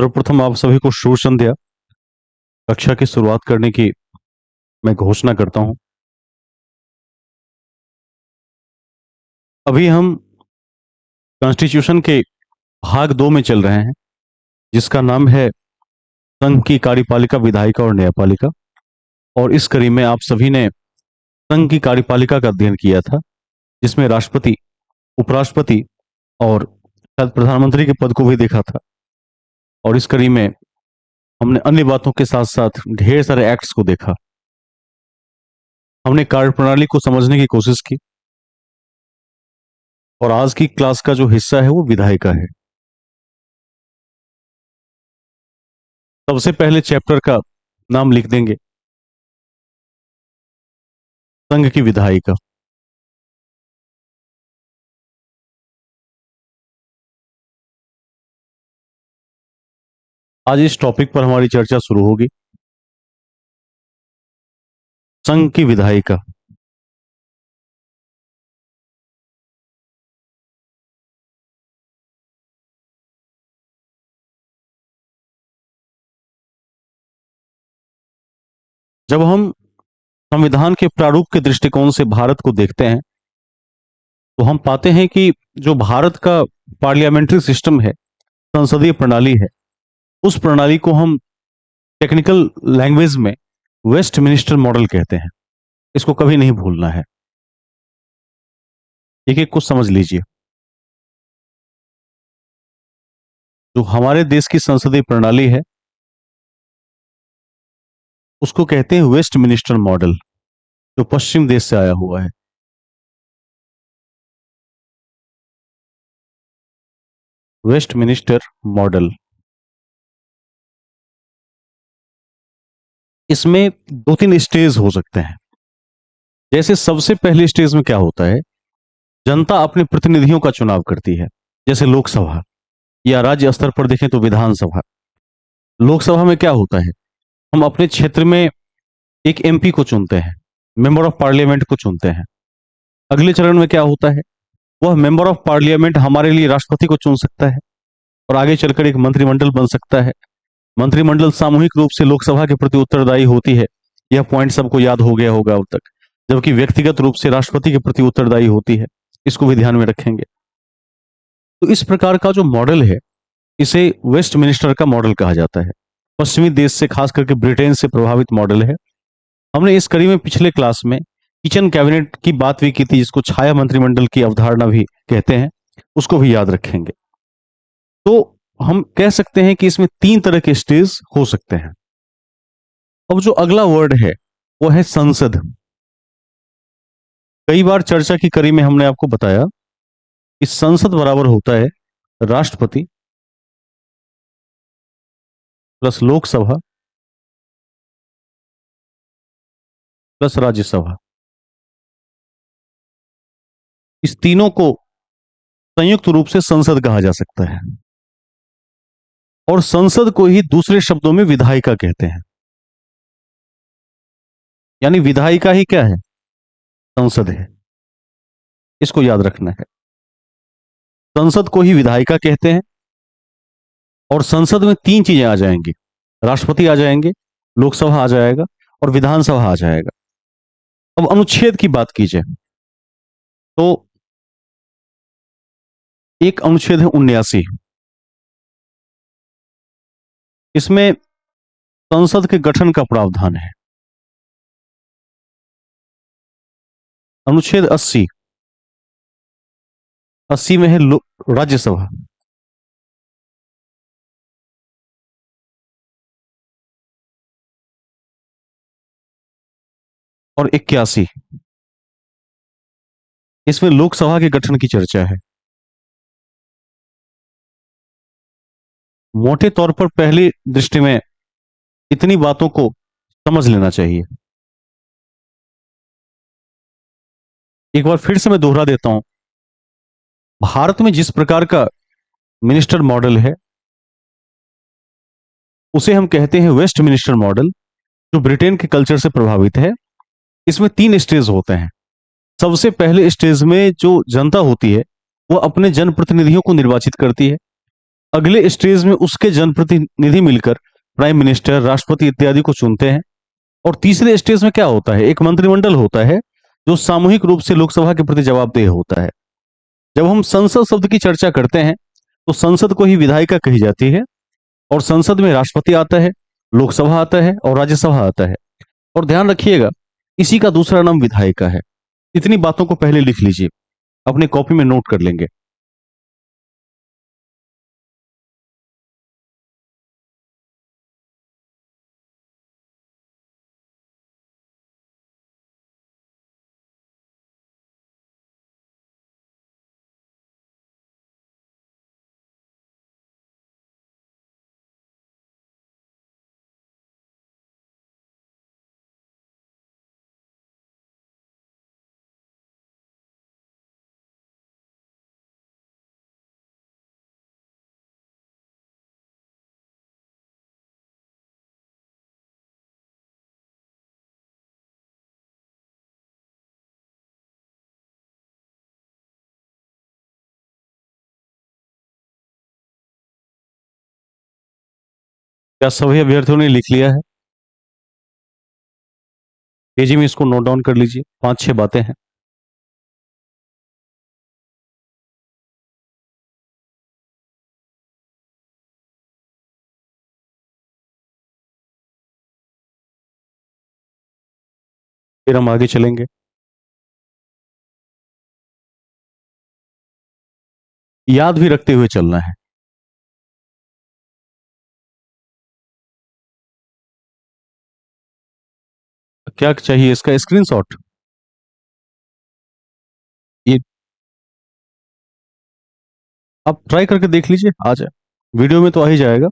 सर्वप्रथम आप सभी को शुभ संध्या। कक्षा की शुरुआत करने की मैं घोषणा करता हूं। अभी हम कॉन्स्टिट्यूशन के भाग 2 में चल रहे हैं, जिसका नाम है संघ की कार्यपालिका, विधायिका और न्यायपालिका। और इस कड़ी में आप सभी ने संघ की कार्यपालिका का अध्ययन किया था, जिसमें राष्ट्रपति, उपराष्ट्रपति और शायद प्रधानमंत्री के पद को भी देखा था। और इस कड़ी में हमने अन्य बातों के साथ साथ ढेर सारे एक्ट्स को देखा। हमने कार्यप्रणाली को समझने की कोशिश की। और आज की क्लास का जो हिस्सा है वो विधायिका है। सबसे पहले चैप्टर का नाम लिख देंगे संघ की विधायिका। आज इस टॉपिक पर हमारी चर्चा शुरू होगी। संघ की विधायिका। जब हम संविधान के प्रारूप के दृष्टिकोण से भारत को देखते हैं, तो हम पाते हैं कि जो भारत का पार्लियामेंट्री सिस्टम है, संसदीय प्रणाली है, उस प्रणाली को हम टेक्निकल लैंग्वेज में वेस्टमिनिस्टर मॉडल कहते हैं। इसको कभी नहीं भूलना है। एक एक को समझ लीजिए। जो हमारे देश की संसदीय प्रणाली है, उसको कहते हैं वेस्टमिनिस्टर मॉडल, जो पश्चिम देश से आया हुआ है। Westminster model. इसमें 2-3 स्टेज हो सकते हैं। जैसे सबसे पहले स्टेज में क्या होता है, जनता अपने प्रतिनिधियों का चुनाव करती है, जैसे लोकसभा, या राज्य स्तर पर देखें तो विधानसभा। लोकसभा में क्या होता है, हम अपने क्षेत्र में एक एमपी को चुनते हैं, मेंबर ऑफ पार्लियामेंट को चुनते हैं। अगले चरण में क्या होता है, वह मेंबर ऑफ पार्लियामेंट हमारे लिए राष्ट्रपति को चुन सकता है, और आगे चलकर एक मंत्रिमंडल बन सकता है। मंत्रिमंडल सामूहिक रूप से लोकसभा के प्रति उत्तरदायी होती है। यह पॉइंट सबको याद हो गया होगा अब तक। जबकि व्यक्तिगत रूप से राष्ट्रपति के प्रति उत्तरदायी होती है। इसको भी ध्यान में रखेंगे। तो इस प्रकार का जो मॉडल है, इसे वेस्टमिनिस्टर का मॉडल कहा जाता है। पश्चिमी देश से, खास करके ब्रिटेन से प्रभावित मॉडल है। हमने इस कड़ी में पिछले क्लास में किचन कैबिनेट की बात भी की थी, जिसको छाया मंत्रिमंडल की अवधारणा भी कहते हैं। उसको भी याद रखेंगे। तो हम कह सकते हैं कि इसमें 3 तरह के स्टेज हो सकते हैं। अब जो अगला वर्ड है वो है संसद। कई बार चर्चा की कड़ी में हमने आपको बताया कि संसद बराबर होता है राष्ट्रपति प्लस लोकसभा प्लस राज्यसभा। इस तीनों को संयुक्त रूप से संसद कहा जा सकता है। और संसद को ही दूसरे शब्दों में विधायिका कहते हैं। यानी विधायिका ही क्या है, संसद है। इसको याद रखना है। संसद को ही विधायिका कहते हैं। और संसद में 3 चीजें आ जाएंगी, राष्ट्रपति आ जाएंगे, लोकसभा आ जाएगा और विधानसभा आ जाएगा। अब अनुच्छेद की बात की जाए तो एक अनुच्छेद है 79। इसमें संसद के गठन का प्रावधान है। अनुच्छेद 80 में है राज्यसभा। और 81 इसमें लोकसभा के गठन की चर्चा है। मोटे तौर पर पहली दृष्टि में इतनी बातों को समझ लेना चाहिए। एक बार फिर से मैं दोहरा देता हूं। भारत में जिस प्रकार का मिनिस्टर मॉडल है, उसे हम कहते हैं वेस्टमिनिस्टर मॉडल, जो ब्रिटेन के कल्चर से प्रभावित है। इसमें 3 स्टेज होते हैं। सबसे पहले स्टेज में जो जनता होती है, वह अपने जनप्रतिनिधियों को निर्वाचित करती है। अगले स्टेज में उसके जनप्रतिनिधि मिलकर प्राइम मिनिस्टर, राष्ट्रपति इत्यादि को चुनते हैं। और तीसरे स्टेज में क्या होता है, एक मंत्रिमंडल होता है जो सामूहिक रूप से लोकसभा के प्रति जवाबदेह होता है। जब हम संसद शब्द की चर्चा करते हैं तो संसद को ही विधायिका कही जाती है, और संसद में राष्ट्रपति आता है, लोकसभा आता है और राज्यसभा आता है। और ध्यान रखिएगा, इसी का दूसरा नाम विधायिका है। इतनी बातों को पहले लिख लीजिए, अपने कॉपी में नोट कर लेंगे। क्या सभी अभ्यर्थियों ने लिख लिया है? पेजी में इसको नोट डाउन कर लीजिए, 5-6 बातें हैं। फिर हम आगे चलेंगे। याद भी रखते हुए चलना है। क्या चाहिए इसका स्क्रीनशॉट? ये आप ट्राई करके देख लीजिए, आ जाए। वीडियो में तो आ ही जाएगा,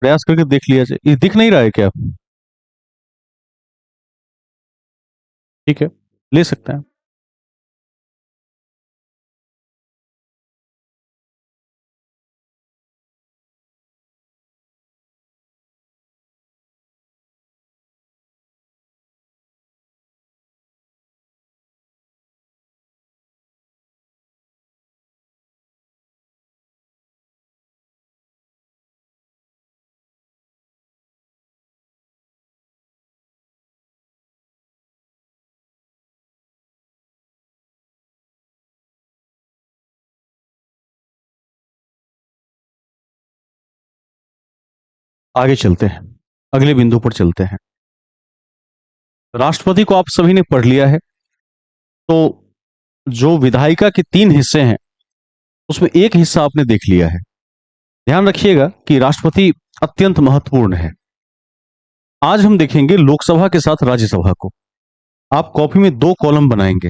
प्रयास करके देख लिया जाए। ये दिख नहीं रहा है क्या? ठीक है, ले सकते हैं। आगे चलते हैं, अगले बिंदु पर चलते हैं। राष्ट्रपति को आप सभी ने पढ़ लिया है, तो जो विधायिका के 3 हिस्से हैं उसमें एक हिस्सा आपने देख लिया है। ध्यान रखिएगा कि राष्ट्रपति अत्यंत महत्वपूर्ण है। आज हम देखेंगे लोकसभा के साथ राज्यसभा को। आप कॉपी में 2 कॉलम बनाएंगे।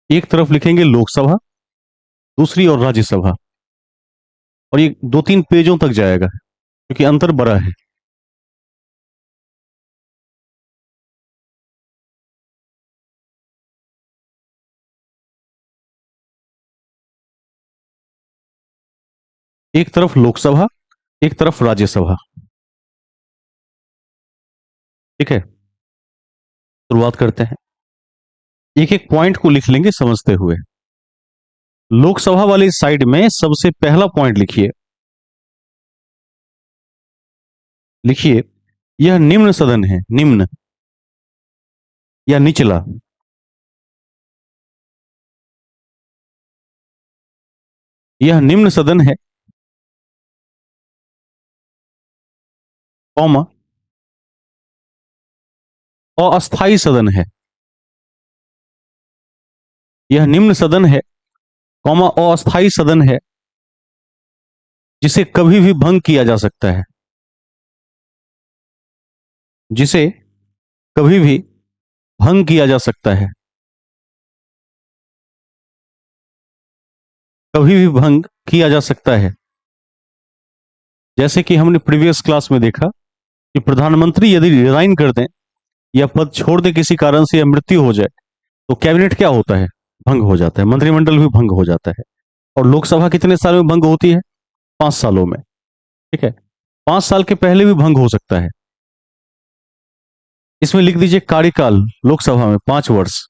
एक तरफ लिखेंगे लोकसभा, दूसरी और राज्यसभा। और ये 2-3 पेजों तक जाएगा क्योंकि अंतर बड़ा है। एक तरफ लोकसभा, एक तरफ राज्यसभा। ठीक है, शुरुआत करते हैं। एक एक पॉइंट को लिख लेंगे समझते हुए। लोकसभा वाली साइड में सबसे पहला पॉइंट लिखिए। लिखिए, यह निम्न सदन है। निम्न या निचला। यह निम्न सदन है, कौमा, अस्थाई सदन है। यह निम्न सदन है, कौमा, अस्थाई सदन है, जिसे कभी भी भंग किया जा सकता है। जिसे कभी भी भंग किया जा सकता है। कभी भी भंग किया जा सकता है। जैसे कि हमने प्रीवियस क्लास में देखा कि प्रधानमंत्री यदि रिजाइन कर दें या पद छोड़ दें किसी कारण से, या मृत्यु हो जाए, तो कैबिनेट क्या होता है? भंग हो जाता है, मंत्रिमंडल भी भंग हो जाता है। और लोकसभा कितने साल में भंग होती है? 5 सालों में। ठीक है, 5 साल के पहले भी भंग हो सकता है। इसमें लिख दीजिए कार्यकाल लोकसभा में 5 वर्ष।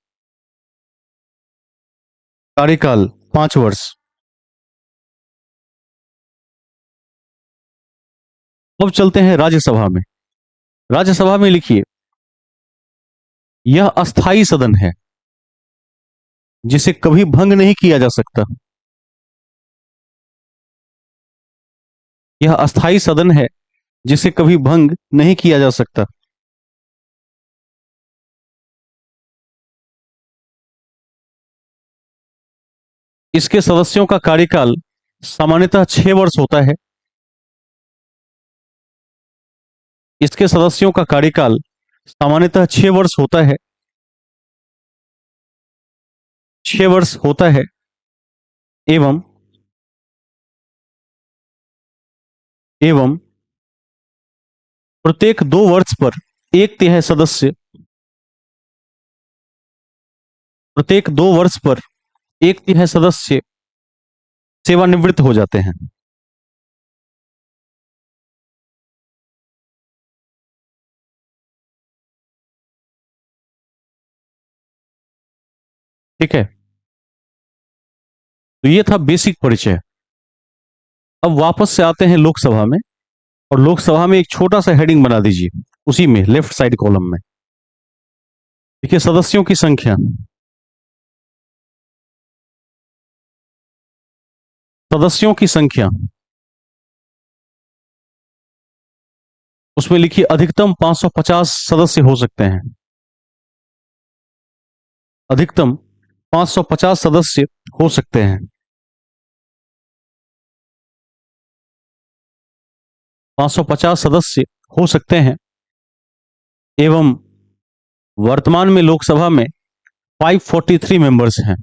कार्यकाल 5 वर्ष। अब चलते हैं राज्यसभा में। राज्यसभा में लिखिए, यह अस्थाई सदन है जिसे कभी भंग नहीं किया जा सकता। यह अस्थाई सदन है जिसे कभी भंग नहीं किया जा सकता। इसके सदस्यों का कार्यकाल सामान्यतः 6 वर्ष होता है। इसके सदस्यों का कार्यकाल सामान्यतः 6 वर्ष होता है। 6 वर्ष होता है। एवं एवं प्रत्येक 2 वर्ष पर एक तिहाई सदस्य प्रत्येक 2 वर्ष पर एक तिहाई सदस्य सेवानिवृत्त हो जाते हैं। ठीक है, तो ये था बेसिक परिचय। अब वापस से आते हैं लोकसभा में, और लोकसभा में एक छोटा सा हेडिंग बना दीजिए, उसी में लेफ्ट साइड कॉलम में देखिए, सदस्यों की संख्या। सदस्यों की संख्या उसमें लिखिए अधिकतम 550 सदस्य हो सकते हैं। अधिकतम 550 सदस्य हो सकते हैं। 550 सदस्य हो सकते हैं। एवं वर्तमान में लोकसभा में 543 मेंबर्स हैं।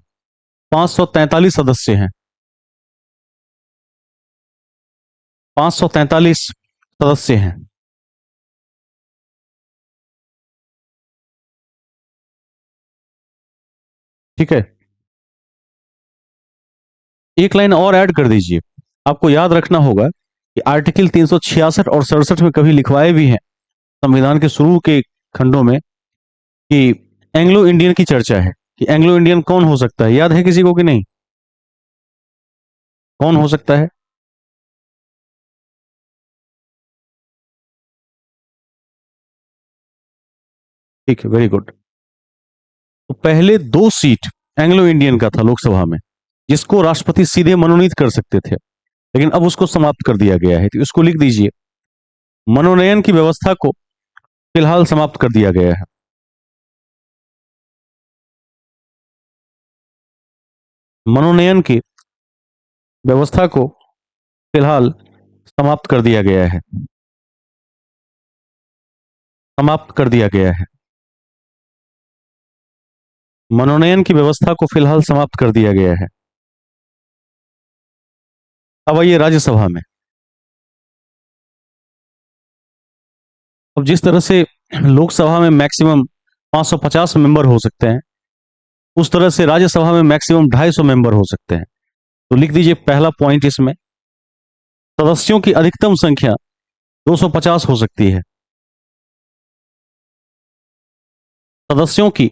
543 सदस्य हैं। 543 सदस्य हैं। ठीक है, एक लाइन और ऐड कर दीजिए। आपको याद रखना होगा कि आर्टिकल 366 और 67 में कभी लिखवाए भी हैं संविधान के शुरू के खंडों में कि एंग्लो इंडियन की चर्चा है, कि एंग्लो इंडियन कौन हो सकता है, याद है किसी को कि नहीं? कौन हो सकता है? ठीक है, वेरी गुड। तो पहले 2 सीट एंग्लो इंडियन का था लोकसभा में, जिसको राष्ट्रपति सीधे मनोनीत कर सकते थे, लेकिन अब उसको समाप्त कर दिया गया है। तो इसको लिख दीजिए, मनोनयन की व्यवस्था को फिलहाल समाप्त कर दिया गया है। मनोनयन की व्यवस्था को फिलहाल समाप्त कर दिया गया है। समाप्त कर दिया गया है। मनोनयन की व्यवस्था को फिलहाल समाप्त कर दिया गया है। अब आइए राज्यसभा में। अब जिस तरह से लोकसभा में मैक्सिमम 550 मेंबर हो सकते हैं, उस तरह से राज्यसभा में मैक्सिमम 250 मेंबर हो सकते हैं। तो लिख दीजिए पहला पॉइंट इसमें, सदस्यों की अधिकतम संख्या 250 हो सकती है। सदस्यों की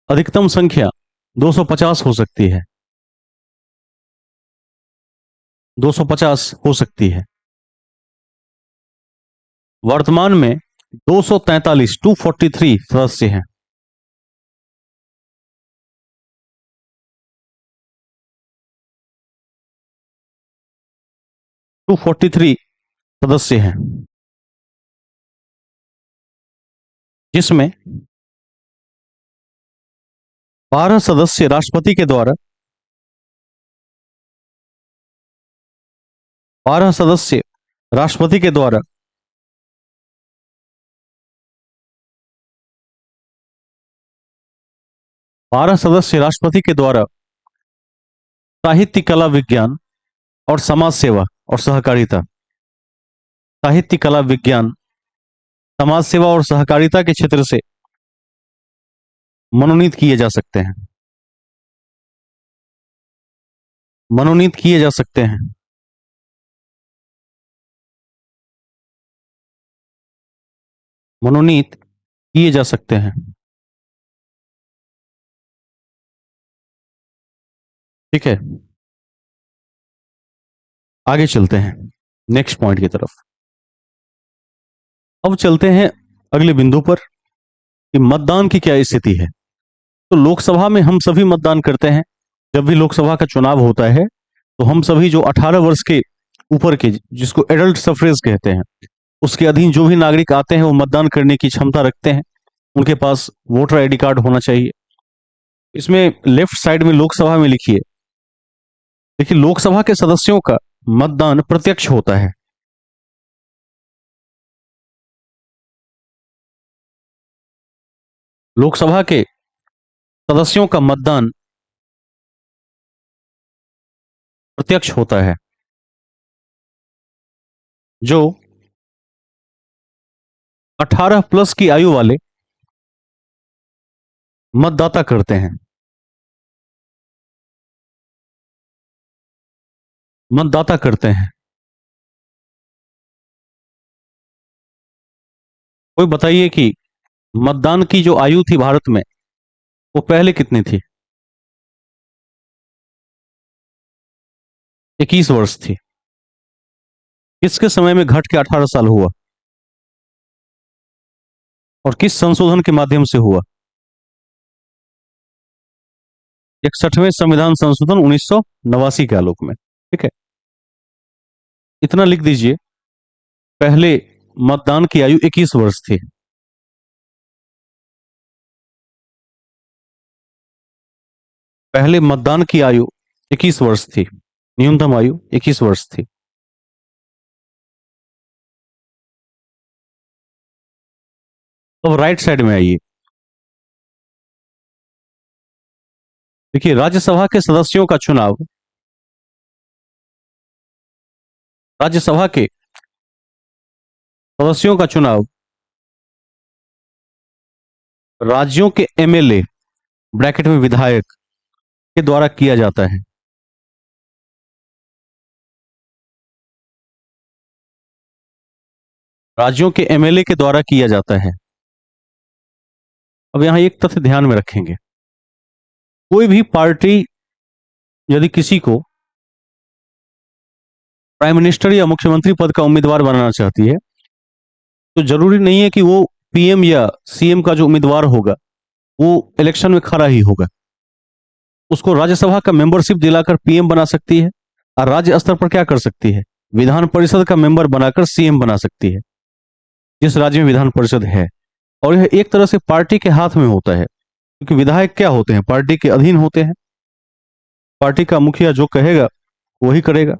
अधिकतम संख्या 250 हो सकती है। 250 हो सकती है। वर्तमान में 243 243 सदस्य हैं। 243 सदस्य हैं, जिसमें 12 सदस्य राष्ट्रपति के द्वारा 12 सदस्य राष्ट्रपति के द्वारा 12 सदस्य राष्ट्रपति के द्वारा साहित्य, कला, विज्ञान और समाज सेवा और सहकारिता, साहित्य, कला, विज्ञान, समाज सेवा और सहकारिता के क्षेत्र से मनोनीत किए जा सकते हैं। मनोनीत किए जा सकते हैं। मनोनीत किए जा सकते हैं। ठीक है, आगे चलते हैं नेक्स्ट पॉइंट की तरफ। अब चलते हैं अगले बिंदु पर कि मतदान की क्या स्थिति है। तो लोकसभा में हम सभी मतदान करते हैं। जब भी लोकसभा का चुनाव होता है तो हम सभी जो 18 वर्ष के ऊपर के, जिसको एडल्ट सफरेज कहते हैं, उसके अधीन जो भी नागरिक आते हैं वो मतदान करने की क्षमता रखते हैं। उनके पास वोटर आईडी कार्ड होना चाहिए। इसमें लेफ्ट साइड में लोकसभा में लिखिए, देखिए लोकसभा के सदस्यों का मतदान प्रत्यक्ष होता है। लोकसभा के सदस्यों का मतदान प्रत्यक्ष होता है। जो 18 प्लस की आयु वाले मतदाता करते हैं। मतदाता करते हैं। कोई बताइए कि मतदान की जो आयु थी भारत में वो पहले कितनी थी? 21 वर्ष थी। किसके समय में घट के 18 साल हुआ और किस संशोधन के माध्यम से हुआ? 61वें संविधान संशोधन 1989 के आलोक में। ठीक है, इतना लिख दीजिए, पहले मतदान की आयु 21 वर्ष थी। पहले मतदान की आयु 21 वर्ष थी। न्यूनतम आयु 21 वर्ष थी। अब राइट साइड में आइए, देखिए राज्यसभा के सदस्यों का चुनाव, राज्यसभा के सदस्यों का चुनाव राज्यों के एमएलए, ब्रैकेट में विधायक, के द्वारा किया जाता है। राज्यों के एमएलए के द्वारा किया जाता है। अब यहां एक तथ्य ध्यान में रखेंगे, कोई भी पार्टी यदि किसी को प्राइम मिनिस्टर या मुख्यमंत्री पद का उम्मीदवार बनाना चाहती है तो जरूरी नहीं है कि वो पीएम या सीएम का जो उम्मीदवार होगा वो इलेक्शन में खड़ा ही होगा। उसको राज्यसभा का मेंबरशिप दिलाकर पीएम बना सकती है और राज्य स्तर पर क्या कर सकती है, विधान परिषद का मेंबर बनाकर सीएम बना सकती है, जिस राज्य में विधान परिषद है। और यह एक तरह से पार्टी के हाथ में होता है, क्योंकि विधायक क्या होते हैं, पार्टी के अधीन होते हैं। पार्टी का मुखिया जो कहेगा वही करेगा।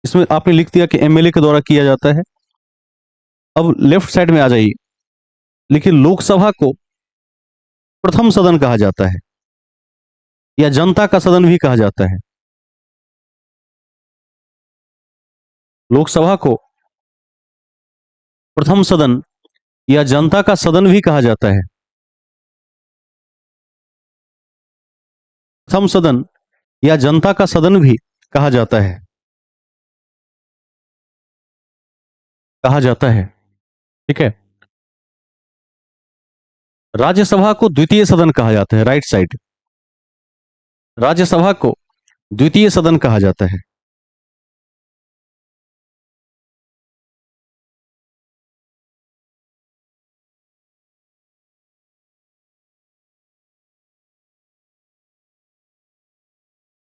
इसमें आपने लिख दिया कि एमएलए के द्वारा किया जाता है। अब लेफ्ट साइड में आ जाइए, लेकिन लोकसभा को प्रथम सदन कहा जाता है या जनता का सदन भी कहा जाता है। लोकसभा को प्रथम सदन या जनता का सदन भी कहा जाता है। प्रथम सदन या जनता का सदन भी कहा जाता है। कहा जाता है। ठीक है, राज्यसभा को द्वितीय सदन कहा जाता है। राइट साइड, राज्यसभा को द्वितीय सदन कहा जाता है।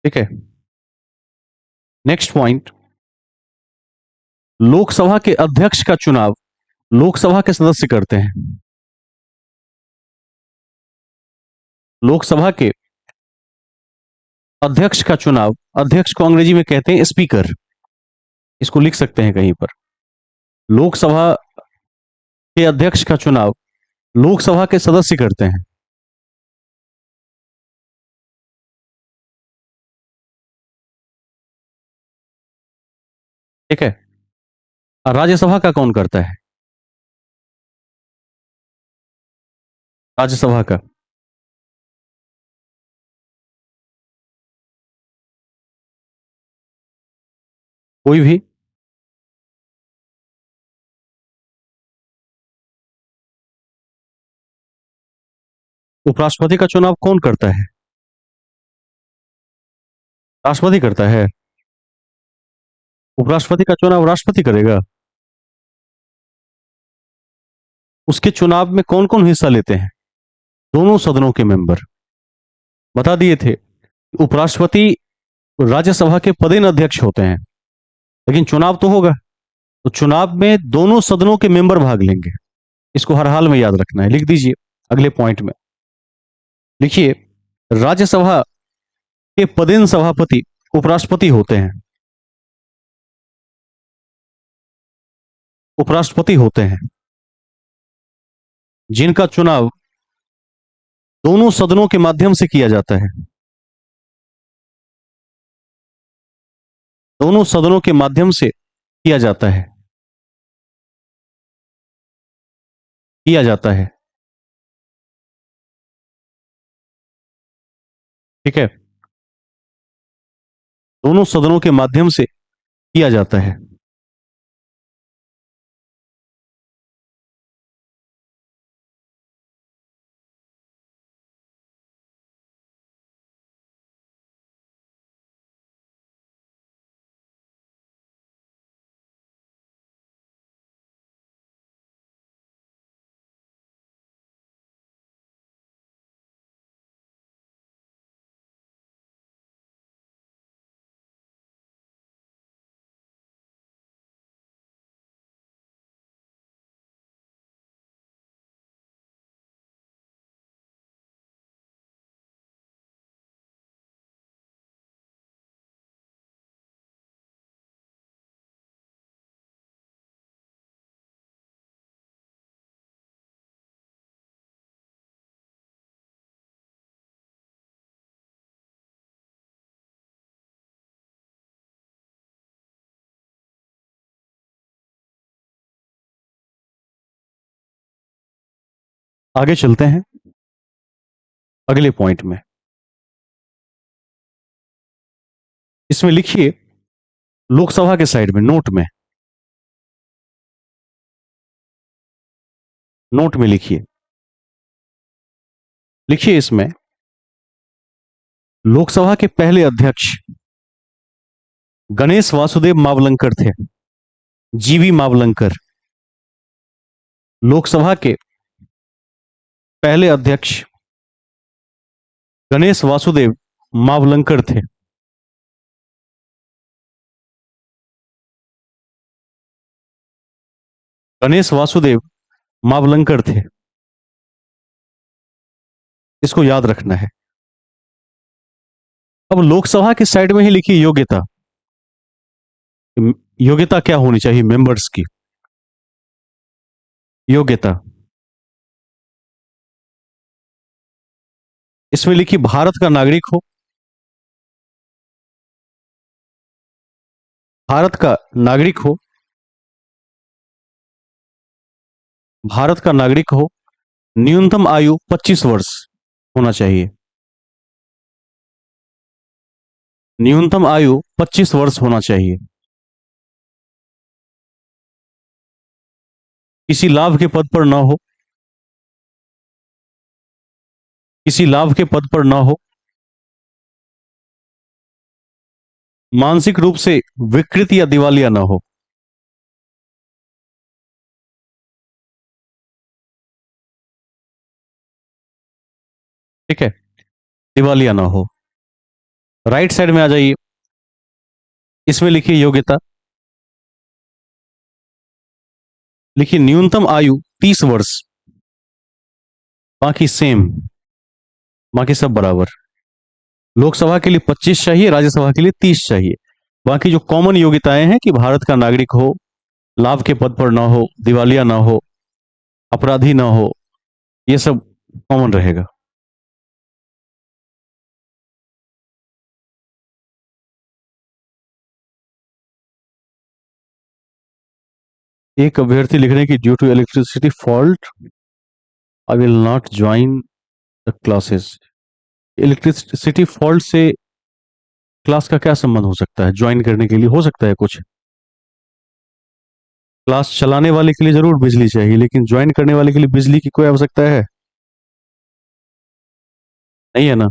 ठीक है, नेक्स्ट पॉइंट, लोकसभा के अध्यक्ष का चुनाव लोकसभा के सदस्य करते हैं। लोकसभा के अध्यक्ष का चुनाव, अध्यक्ष को अंग्रेजी में कहते हैं स्पीकर, इसको लिख सकते हैं कहीं पर। लोकसभा के अध्यक्ष का चुनाव लोकसभा के सदस्य करते हैं। ठीक है, और राज्यसभा का कौन करता है? राज्यसभा का कोई भी? उपराष्ट्रपति का चुनाव कौन करता है? राष्ट्रपति करता है। उपराष्ट्रपति का चुनाव राष्ट्रपति करेगा। उसके चुनाव में कौन कौन हिस्सा लेते हैं? दोनों सदनों के मेंबर। बता दिए थे, उपराष्ट्रपति राज्यसभा के पदेन अध्यक्ष होते हैं, लेकिन चुनाव तो होगा, तो चुनाव में दोनों सदनों के मेंबर भाग लेंगे। इसको हर हाल में याद रखना है। लिख दीजिए अगले पॉइंट में। लिखिए, राज्यसभा के पदेन सभापति उपराष्ट्रपति होते हैं। उपराष्ट्रपति होते हैं जिनका चुनाव दोनों सदनों के माध्यम से किया जाता है। दोनों सदनों के माध्यम से किया जाता है। किया जाता है। ठीक है, दोनों सदनों के माध्यम से किया जाता है। आगे चलते हैं अगले पॉइंट में। इसमें लिखिए, लोकसभा के साइड में नोट में, नोट में लिखिए, लिखिए इसमें, लोकसभा के पहले अध्यक्ष गणेश वासुदेव मावलंकर थे। जीवी मावलंकर लोकसभा के पहले अध्यक्ष गणेश वासुदेव मावलंकर थे। गणेश वासुदेव मावलंकर थे। इसको याद रखना है। अब लोकसभा की साइड में ही लिखिए योग्यता। योग्यता क्या होनी चाहिए मेंबर्स की? योग्यता इसमें लिखिए भारत का नागरिक हो। भारत का नागरिक हो। भारत का नागरिक हो। न्यूनतम आयु 25 वर्ष होना चाहिए। न्यूनतम आयु 25 वर्ष होना चाहिए। किसी लाभ के पद पर ना हो। किसी लाभ के पद पर ना हो। मानसिक रूप से विकृत या दिवालिया ना हो। ठीक है, दिवालिया ना हो। राइट साइड में आ जाइए। इसमें लिखिए योग्यता। लिखिए न्यूनतम आयु 30 वर्ष। बाकी सेम, बाकी सब बराबर। लोकसभा के लिए 25 चाहिए, राज्यसभा के लिए 30 चाहिए। बाकी जो कॉमन योग्यताएं हैं कि भारत का नागरिक हो, लाभ के पद पर ना हो, दिवालिया ना हो, अपराधी ना हो, ये सब कॉमन रहेगा। एक अभ्यर्थी लिख रहे हैं कि due to electricity fault I will not join the classes. Electricity fault से क्लास का क्या संबंध हो सकता है? ज्वाइन करने के लिए हो सकता है कुछ? क्लास चलाने वाले के लिए जरूर बिजली चाहिए, लेकिन ज्वाइन करने वाले के लिए बिजली की कोई आवश्यकता है? नहीं है ना।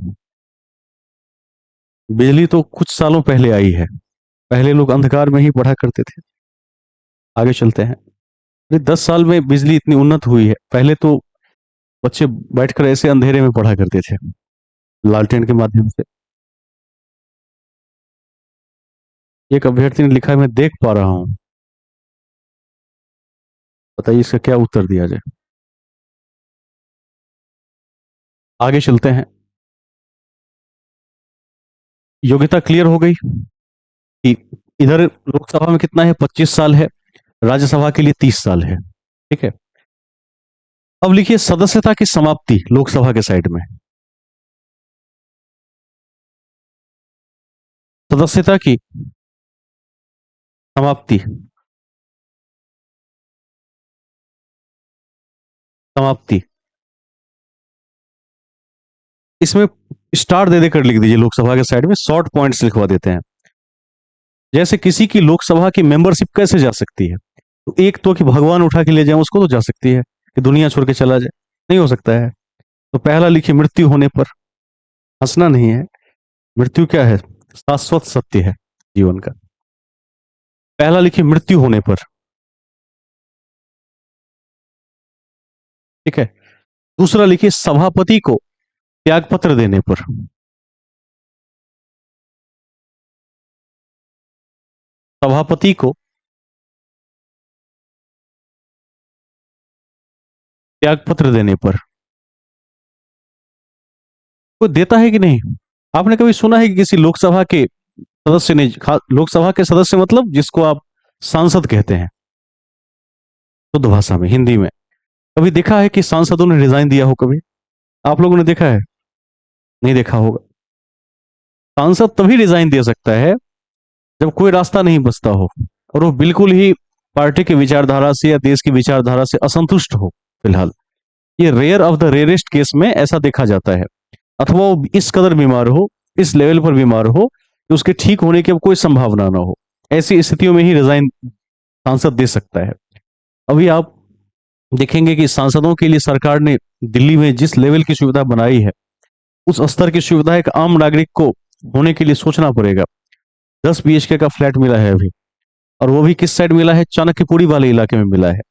बिजली तो कुछ सालों पहले आई है। पहले लोग अंधकार में ही पढ़ा करते थे। आगे चलते हैं। अरे 10 साल में बिजली इतनी उन्नत हुई है। पहले तो बच्चे बैठकर ऐसे अंधेरे में पढ़ा करते थे, लालटेन के माध्यम से। एक अभ्यर्थी ने लिखा है, मैं देख पा रहा हूँ। बताइए इसका क्या उत्तर दिया जाए। आगे चलते हैं। योग्यता क्लियर हो गई कि इधर लोकसभा में कितना है, 25 साल है। राज्यसभा के लिए 30 साल है। ठीक है। अब लिखिए सदस्यता की समाप्ति लोकसभा के साइड में। सदस्यता की समाप्ति। समाप्ति। इसमें स्टार दे देकर लिख दीजिए, लोकसभा के साइड में शॉर्ट पॉइंट्स लिखवा देते हैं। जैसे किसी की लोकसभा की मेंबरशिप कैसे जा सकती है, तो एक तो कि भगवान उठा के ले जाए उसको तो जा सकती है, कि दुनिया छोड़ के चला जाए नहीं हो सकता है। तो पहला लिखिए मृत्यु होने पर। हंसना नहीं है। मृत्यु क्या है? शाश्वत सत्य है जीवन का। पहला लिखिए मृत्यु होने पर। ठीक है। दूसरा लिखिए सभापति को त्यागपत्र देने पर। सभापति को त्यागपत्र देने पर। कोई देता है कि नहीं? आपने कभी सुना है कि किसी लोकसभा के सदस्य ने, लोकसभा के सदस्य मतलब जिसको आप सांसद कहते हैं शुद्ध भाषा में, हिंदी में, कभी देखा है कि सांसदों ने रिजाइन दिया हो कभी? आप लोगों ने देखा है? नहीं देखा होगा। सांसद तभी रिजाइन दे सकता है जब कोई रास्ता नहीं बचता हो, और वो बिल्कुल ही पार्टी की विचारधारा से या देश की विचारधारा से असंतुष्ट हो फिलहाल। ये rare of the rarest case में ऐसा देखा जाता है। अथवा वो इस कदर बीमार हो, इस लेवल पर बीमार हो कि उसके ठीक होने की अब कोई संभावना ना हो। ऐसी स्थितियों में ही रिजाइन सांसद दे सकता है। अभी आप देखेंगे कि सांसदों के लिए सरकार ने दिल्ली में जिस लेवल की सुविधा बनाई है, उस स्तर की सुविधा एक आम नागरिक को होने के लिए सोचना पड़ेगा। 10 BHK का फ्लैट मिला है अभी, और वो भी किस साइड मिला है? चाणक्यपुरी वाले इलाके में मिला है,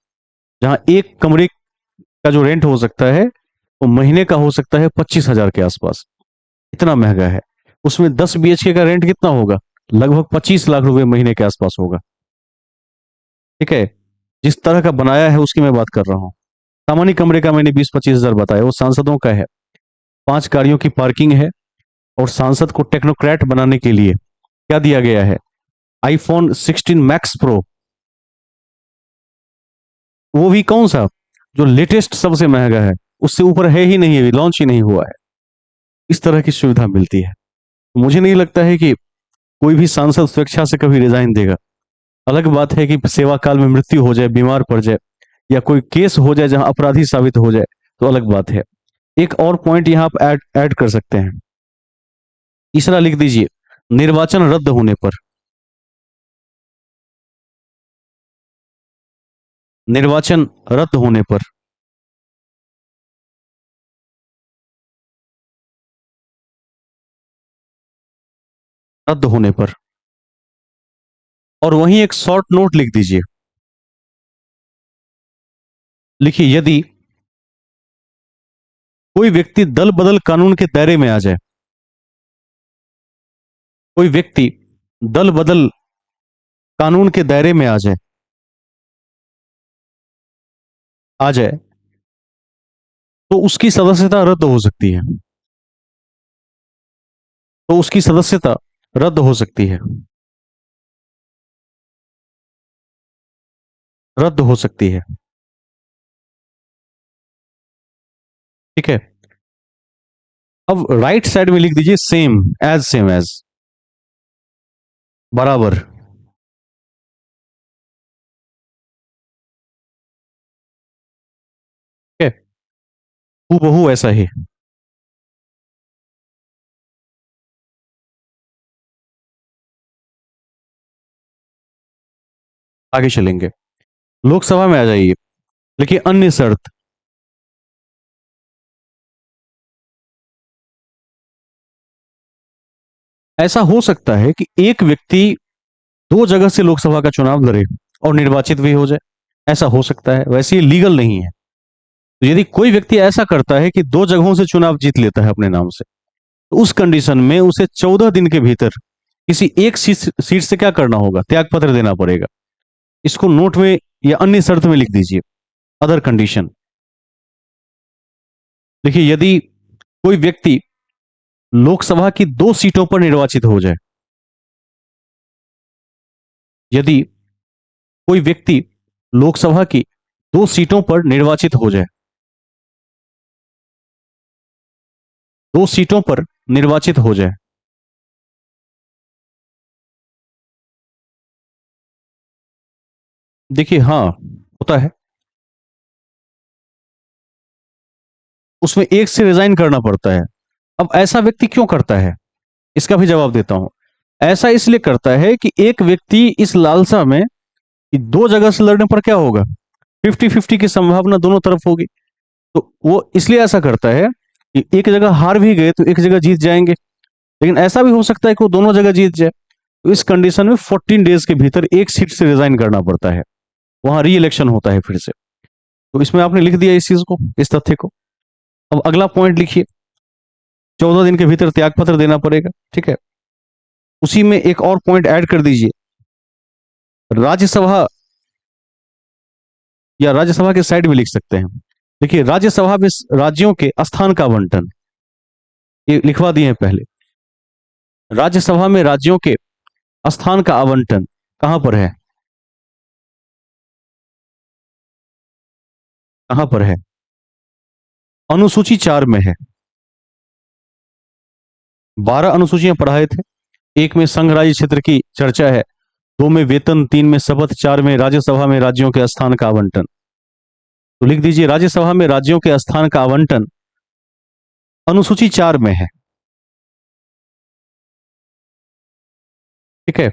जहां एक कमरे का जो रेंट हो सकता है वो महीने का हो सकता है 25,000 के आसपास। इतना महंगा है। उसमें 10 BHK का रेंट कितना होगा? लगभग 25 लाख रुपए महीने के आसपास होगा। ठीक है। जिस तरह का बनाया है उसकी मैं बात कर रहा हूँ। सामान्य कमरे का मैंने 20-25 हजार बताया, वो सांसदों का है। 5 गाड़ियों की पार्किंग है। और सांसद को टेक्नोक्रेट बनाने के लिए क्या दिया गया है? iPhone 16 Max Pro। वो भी कौन सा? जो लेटेस्ट सबसे महंगा है। उससे ऊपर है ही नहीं, अभी लॉन्च ही नहीं हुआ है। इस तरह की सुविधा मिलती है। मुझे नहीं लगता है कि कोई भी सांसद स्वेच्छा से कभी रिजाइन देगा। अलग बात है कि सेवा काल में मृत्यु हो जाए, बीमार पड़ जाए, या कोई केस हो जाए जहां अपराधी साबित हो जाए, तो अलग बात है। एक और पॉइंट यहां आप ऐड कर सकते हैं। तीसरा लिख दीजिए निर्वाचन रद्द होने पर। निर्वाचन रद्द होने पर। रद्द होने पर। और वहीं एक शॉर्ट नोट लिख दीजिए। लिखिए यदि कोई व्यक्ति दल बदल कानून के दायरे में आ जाए, कोई व्यक्ति दल बदल कानून के दायरे में आ जाए तो उसकी सदस्यता रद्द हो सकती है। तो उसकी सदस्यता रद्द हो सकती है। रद्द हो सकती है। ठीक है। अब राइट साइड में लिख दीजिए सेम एज, बराबर। ठीक है। हूबहू ऐसा ही। आगे चलेंगे। लोकसभा में आ जाइए, लेकिन अन्य शर्त, ऐसा हो सकता है कि एक व्यक्ति दो जगह से लोकसभा का चुनाव लड़े और निर्वाचित भी हो जाए। ऐसा हो सकता है, वैसे ये लीगल नहीं है। तो यदि कोई व्यक्ति ऐसा करता है कि दो जगहों से चुनाव जीत लेता है अपने नाम से, तो उस कंडीशन में उसे 14 दिन के भीतर किसी एक सीट से क्या करना होगा, त्याग पत्र देना पड़ेगा। इसको नोट में या अन्य शर्त में लिख दीजिए, अदर कंडीशन। देखिए, यदि कोई व्यक्ति लोकसभा की दो सीटों पर निर्वाचित हो जाए, यदि कोई व्यक्ति लोकसभा की दो सीटों पर निर्वाचित हो जाए, दो सीटों पर निर्वाचित हो जाए, देखिए हाँ, होता है। उसमें एक से रिजाइन करना पड़ता है। अब ऐसा व्यक्ति क्यों करता है, इसका भी जवाब देता हूं। ऐसा इसलिए करता है कि एक व्यक्ति इस लालसा में कि दो जगह से लड़ने पर क्या होगा, 50-50 की संभावना दोनों तरफ होगी, तो वो इसलिए ऐसा करता है कि एक जगह हार भी गए तो एक जगह जीत जाएंगे। लेकिन ऐसा भी हो सकता है कि वो दोनों जगह जीत जाए, तो इस कंडीशन में 14 डेज के भीतर एक सीट से रिजाइन करना पड़ता है, वहां री इलेक्शन होता है फिर से। तो इसमें आपने लिख दिया इस चीज को, इस तथ्य को। अब अगला पॉइंट लिखिए, 14 दिन के भीतर त्यागपत्र देना पड़ेगा, ठीक है। उसी में एक और पॉइंट ऐड कर दीजिए, राज्यसभा, या राज्यसभा के साइड में लिख सकते हैं। देखिए, राज्यसभा में राज्यों के स्थान का आवंटन, ये लिखवा दिए हैं पहले। राज्यसभा में राज्यों के स्थान का आवंटन कहां पर है, कहां पर है? अनुसूची 4 में है। 12 अनुसूचियां पढ़ाए थे। एक में संघ राज्य क्षेत्र की चर्चा है, दो में वेतन, तीन में शपथ, चार में राज्यसभा में राज्यों के स्थान का आवंटन। तो लिख दीजिए, राज्यसभा में राज्यों के स्थान का आवंटन अनुसूची 4 में है, ठीक है।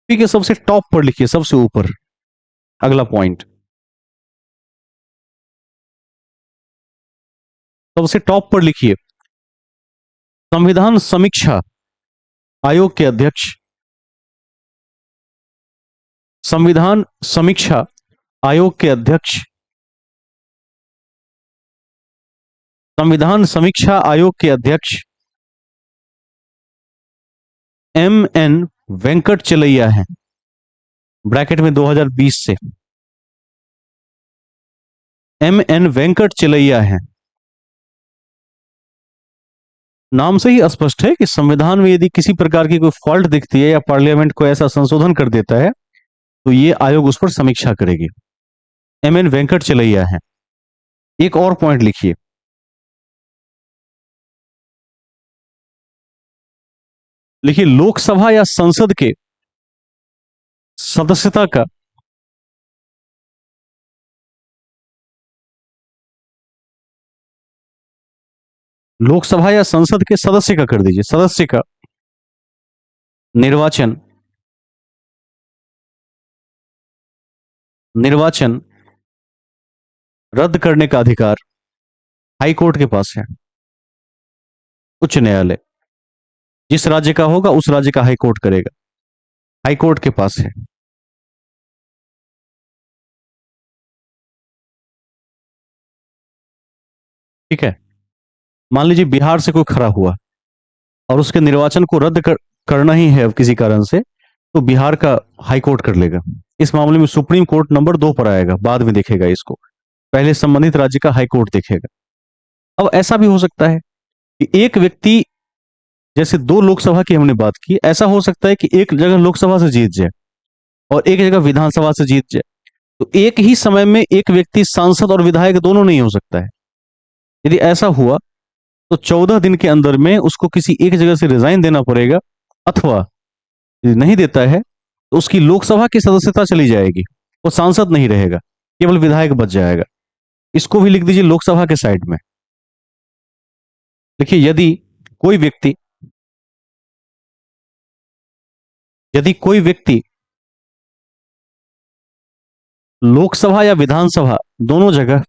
ठीक है, सबसे टॉप पर लिखिए, सबसे ऊपर, अगला पॉइंट, सबसे टॉप पर लिखिए, संविधान समीक्षा आयोग के अध्यक्ष, संविधान समीक्षा आयोग के अध्यक्ष, संविधान समीक्षा आयोग के अध्यक्ष M.N. वेंकट चलैया हैं, ब्रैकेट में 2020 से M.N. वेंकट चलैया हैं। नाम से ही स्पष्ट है कि संविधान में यदि किसी प्रकार की कोई फॉल्ट दिखती है या पार्लियामेंट को ऐसा संशोधन कर देता है, तो ये आयोग उस पर समीक्षा करेगी। M.N. वेंकट चलैया हैं। एक और पॉइंट लिखिए, लिखिए लोकसभा या संसद के सदस्यता का, लोकसभा या संसद के सदस्य का कर दीजिए, सदस्य का निर्वाचन, निर्वाचन रद्द करने का अधिकार हाई कोर्ट के पास है। उच्च न्यायालय, जिस राज्य का होगा उस राज्य का हाई कोर्ट करेगा, हाई कोर्ट के पास है, ठीक है। मान लीजिए बिहार से कोई खड़ा हुआ और उसके निर्वाचन को करना ही है अब किसी कारण से, तो बिहार का हाई कोर्ट कर लेगा। इस मामले में सुप्रीम कोर्ट नंबर 2 पर आएगा, बाद में देखेगा इसको, पहले संबंधित राज्य का हाई कोर्ट देखेगा। अब ऐसा भी हो सकता है कि एक व्यक्ति, जैसे दो लोकसभा की हमने बात की, ऐसा हो सकता है कि एक जगह लोकसभा से जीत जाए और एक जगह विधानसभा से जीत जाए, तो एक ही समय में एक व्यक्ति सांसद और विधायक दोनों नहीं हो सकता है। यदि ऐसा हुआ तो 14 दिन के अंदर में उसको किसी एक जगह से रिजाइन देना पड़ेगा, अथवा यदि नहीं देता है तो उसकी लोकसभा की सदस्यता चली जाएगी, वो सांसद नहीं रहेगा, केवल विधायक बच जाएगा। इसको भी लिख दीजिए लोकसभा के साइड में। देखिए, कोई व्यक्ति यदि कोई व्यक्ति लोकसभा या विधानसभा दोनों जगह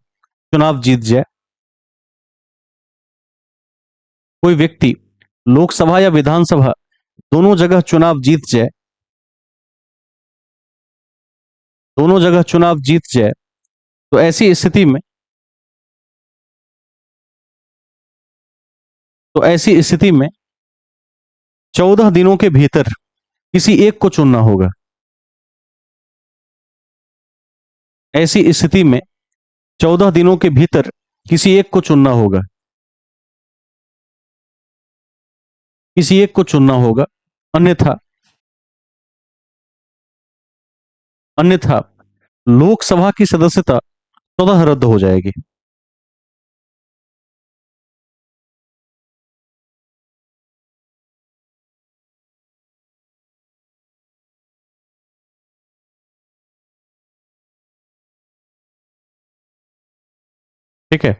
चुनाव जीत जाए। कोई व्यक्ति लोकसभा या विधानसभा दोनों जगह चुनाव जीत जाए, दोनों जगह चुनाव जीत जाए, तो ऐसी स्थिति में 14 दिनों के भीतर किसी एक को चुनना होगा। ऐसी स्थिति में 14 दिनों के भीतर किसी एक को चुनना होगा, किसी एक को चुनना होगा, अन्यथा अन्यथा लोकसभा की सदस्यता स्वतः रद्द हो जाएगी। ठीक है।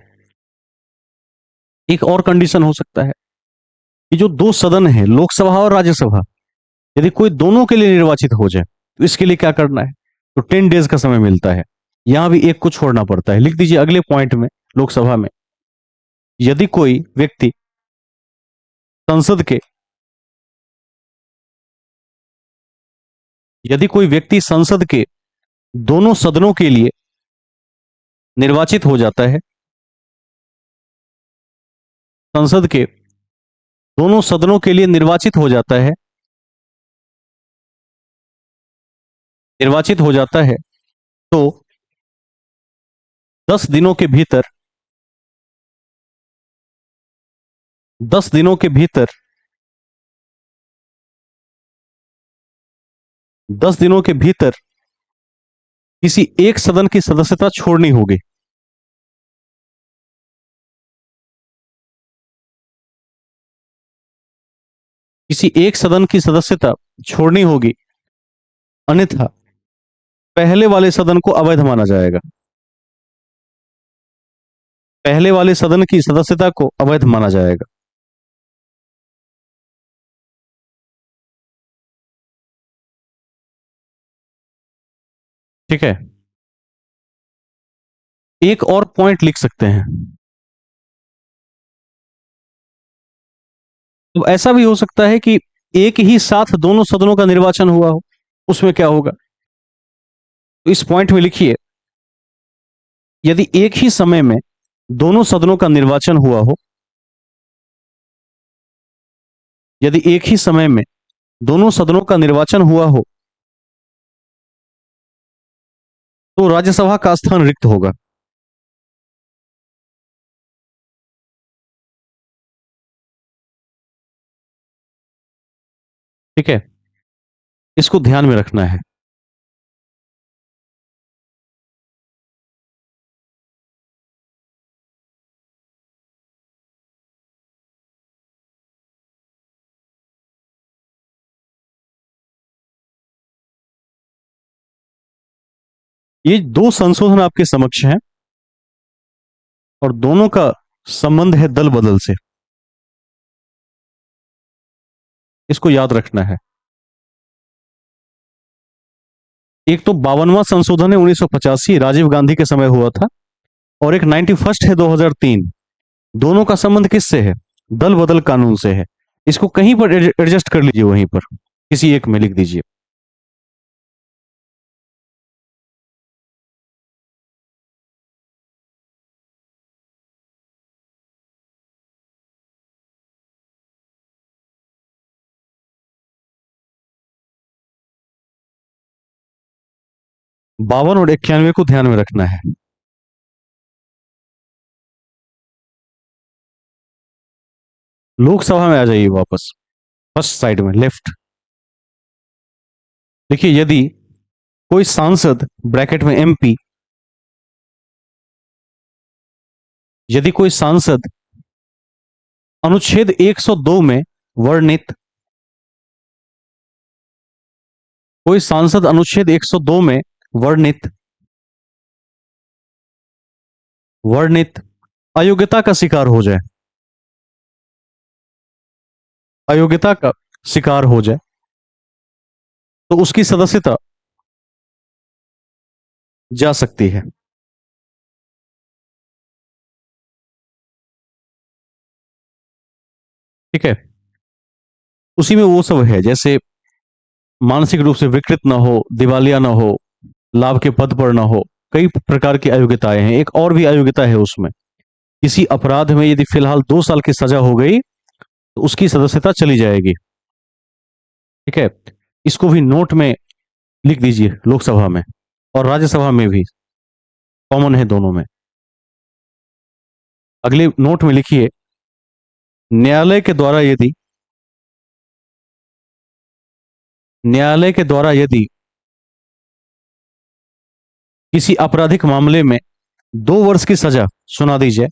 एक और कंडीशन हो सकता है कि जो दो सदन है, लोकसभा और राज्यसभा, यदि कोई दोनों के लिए निर्वाचित हो जाए तो इसके लिए क्या करना है? तो 10 डेज का समय मिलता है। यहां भी एक को छोड़ना पड़ता है। लिख दीजिए अगले पॉइंट में, लोकसभा में यदि कोई व्यक्ति संसद के यदि कोई व्यक्ति संसद के दोनों सदनों के लिए निर्वाचित हो जाता है, संसद के दोनों सदनों के लिए निर्वाचित हो जाता है, तो 10 दिनों के भीतर 10 दिनों के भीतर 10 दिनों के भीतर किसी एक सदन की सदस्यता छोड़नी होगी। किसी एक सदन की सदस्यता छोड़नी होगी, अन्यथा पहले वाले सदन को अवैध माना जाएगा। पहले वाले सदन की सदस्यता को अवैध माना जाएगा। ठीक है। एक और पॉइंट लिख सकते हैं। तो ऐसा भी हो सकता है कि एक ही साथ दोनों सदनों का निर्वाचन हुआ हो, उसमें क्या होगा? तो इस पॉइंट में लिखिए, यदि एक ही समय में दोनों सदनों का निर्वाचन हुआ हो, यदि एक ही समय में दोनों सदनों का निर्वाचन हुआ हो, तो राज्यसभा का स्थान रिक्त होगा। ठीक है, इसको ध्यान में रखना है। ये दो संशोधन आपके समक्ष हैं और दोनों का संबंध है दल बदल से। इसको याद रखना है। एक तो 52वां संशोधन है 1985, राजीव गांधी के समय हुआ था, और एक 91st है 2003। दोनों का संबंध किससे है? दल बदल कानून से है। इसको कहीं पर एडजस्ट कर लीजिए, वहीं पर किसी एक में लिख दीजिए। 52 और 91 को ध्यान में रखना है। लोकसभा में आ जाइए वापस, फर्स्ट साइड में लेफ्ट। देखिए, यदि कोई सांसद ब्रैकेट में एमपी, यदि कोई सांसद अनुच्छेद 102 में वर्णित कोई सांसद अनुच्छेद 102 में वर्णित वर्णित अयोग्यता का शिकार हो जाए, अयोग्यता का शिकार हो जाए, तो उसकी सदस्यता जा सकती है। ठीक है। उसी में वो सब है, जैसे मानसिक रूप से विकृत ना हो, दिवालिया ना हो, लाभ के पद पर ना हो। कई प्रकार की अयोग्यताएं हैं। एक और भी अयोग्यता है उसमें, किसी अपराध में यदि फिलहाल 2 साल की सजा हो गई तो उसकी सदस्यता चली जाएगी। ठीक है। इसको भी नोट में लिख दीजिए, लोकसभा में और राज्यसभा में भी कॉमन है दोनों में। अगले नोट में लिखिए, न्यायालय के द्वारा यदि न्यायालय के द्वारा यदि किसी आपराधिक मामले में 2 वर्ष की सजा सुना दी जाए,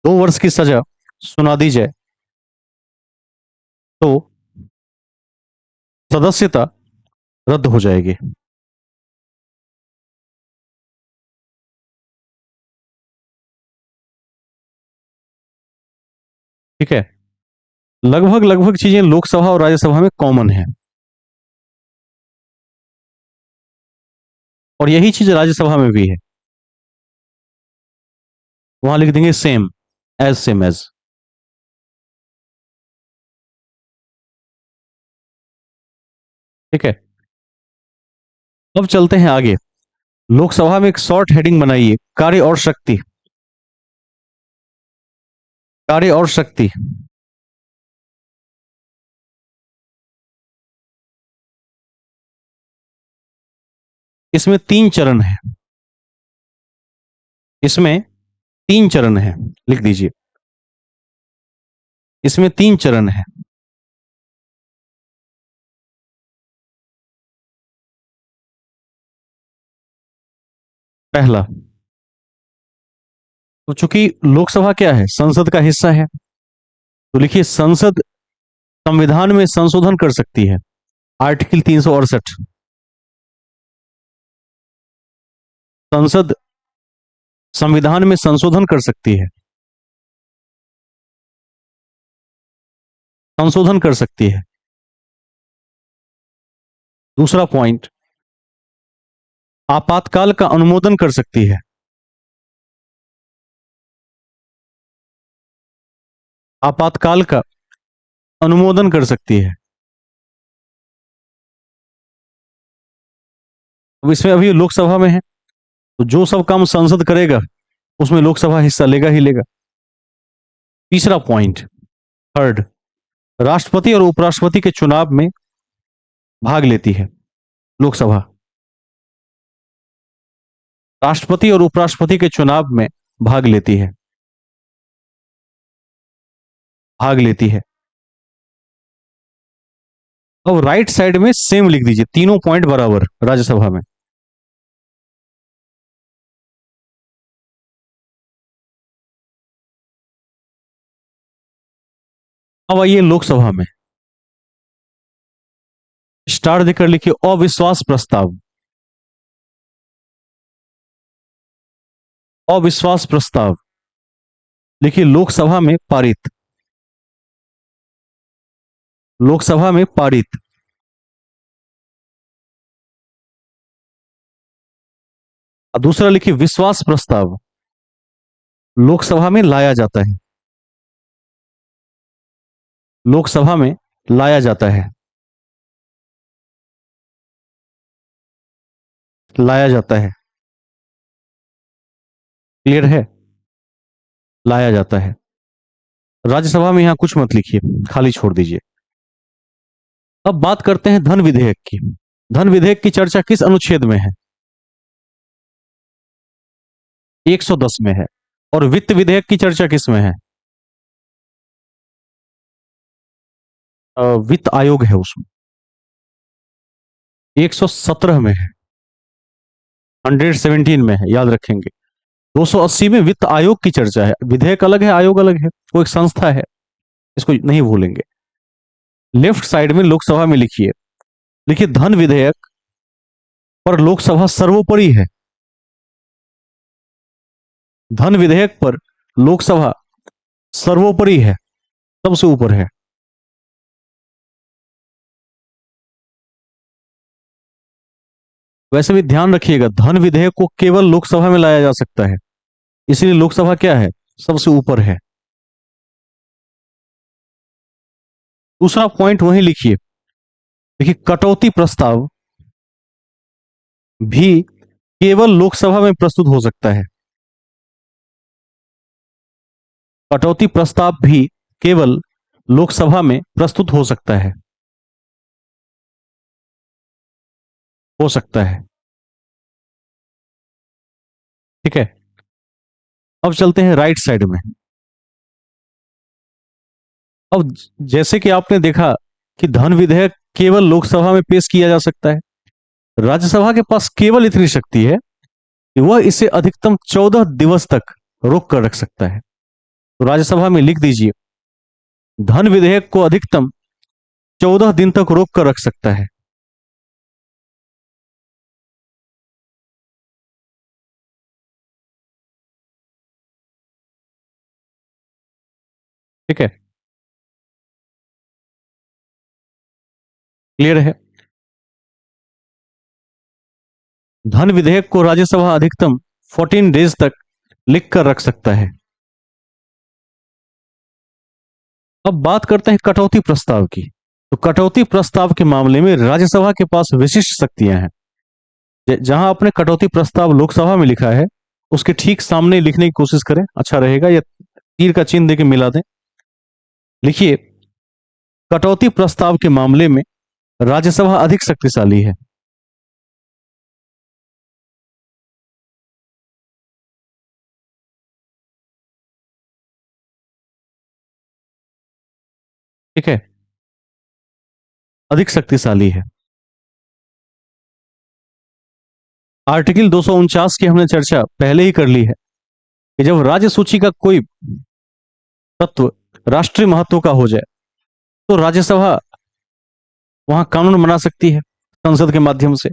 2 वर्ष की सजा सुना दी जाए, तो सदस्यता रद्द हो जाएगी। ठीक है। लगभग लगभग चीजें लोकसभा और राज्यसभा में कॉमन है, और यही चीज राज्यसभा में भी है। वहां लिख देंगे सेम, एज सेम एज। ठीक है। अब चलते हैं आगे। लोकसभा में एक शॉर्ट हेडिंग बनाइए, कार्य और शक्ति। कार्य और शक्ति। इसमें 3 चरण है। इसमें 3 चरण है, लिख दीजिए। इसमें 3 चरण है। पहला, तो चूंकि लोकसभा क्या है, संसद का हिस्सा है, तो लिखिए संसद संविधान में संशोधन कर सकती है। आर्टिकल 368। संसद संविधान में संशोधन कर सकती है। संशोधन कर सकती है। दूसरा पॉइंट, आपातकाल का अनुमोदन कर सकती है। आपातकाल का अनुमोदन कर सकती है। अब इसमें अभी लोकसभा में है, तो जो सब काम संसद करेगा उसमें लोकसभा हिस्सा लेगा ही लेगा। तीसरा पॉइंट, थर्ड, राष्ट्रपति और उपराष्ट्रपति के चुनाव में भाग लेती है लोकसभा। राष्ट्रपति और उपराष्ट्रपति के चुनाव में भाग लेती है। भाग लेती है। अब राइट साइड में सेम लिख दीजिए, तीनों पॉइंट बराबर राज्यसभा में। अब आइए लोकसभा में, स्टार देकर लिखिए अविश्वास प्रस्ताव। अविश्वास प्रस्ताव लिखिए लोकसभा में पारित। लोकसभा में पारित। और दूसरा लिखिए विश्वास प्रस्ताव, लोकसभा में लाया जाता है। लोकसभा में लाया जाता है। लाया जाता है। क्लियर है? लाया जाता है। राज्यसभा में यहां कुछ मत लिखिए, खाली छोड़ दीजिए। अब बात करते हैं धन विधेयक की। धन विधेयक की चर्चा किस अनुच्छेद में है? 110 में है। और वित्त विधेयक की चर्चा किस में है? वित्त आयोग है उसमें, 117 में है। 117 में है, याद रखेंगे। 280 में वित्त आयोग की चर्चा है। विधेयक अलग है, आयोग अलग है, वो एक संस्था है, इसको नहीं भूलेंगे। लेफ्ट साइड में लोकसभा में लिखिए, लिखिए धन विधेयक पर लोकसभा सर्वोपरि है। धन विधेयक पर लोकसभा सर्वोपरि है, सबसे ऊपर है। वैसे भी ध्यान रखिएगा, धन विधेयक को केवल लोकसभा में लाया जा सकता है, इसलिए लोकसभा क्या है, सबसे ऊपर है। दूसरा पॉइंट वहीं लिखिए, देखिए कटौती प्रस्ताव भी केवल लोकसभा में प्रस्तुत हो सकता है। कटौती प्रस्ताव भी केवल लोकसभा में प्रस्तुत हो सकता है, हो सकता है। ठीक है, अब चलते हैं राइट साइड में। अब जैसे कि आपने देखा कि धन विधेयक केवल लोकसभा में पेश किया जा सकता है, राज्यसभा के पास केवल इतनी शक्ति है कि वह इसे अधिकतम 14 दिवस तक रोक कर रख सकता है। तो राज्यसभा में लिख दीजिए, धन विधेयक को अधिकतम 14 दिन तक रोक कर रख सकता है। ठीक है, क्लियर है। धन विधेयक को राज्यसभा अधिकतम 14 डेज तक लिख कर रख सकता है। अब बात करते हैं कटौती प्रस्ताव की। तो कटौती प्रस्ताव के मामले में राज्यसभा के पास विशिष्ट शक्तियां हैं। जहां आपने कटौती प्रस्ताव लोकसभा में लिखा है, उसके ठीक सामने लिखने की कोशिश करें, अच्छा रहेगा, या तीर का चिन्ह देके मिला दें। लिखिए, कटौती प्रस्ताव के मामले में राज्यसभा अधिक शक्तिशाली है। ठीक है, अधिक शक्तिशाली है। आर्टिकल 249 की हमने चर्चा पहले ही कर ली है कि जब राज्य सूची का कोई तत्व राष्ट्रीय महत्व का हो जाए तो राज्यसभा वहां कानून बना सकती है संसद के माध्यम से,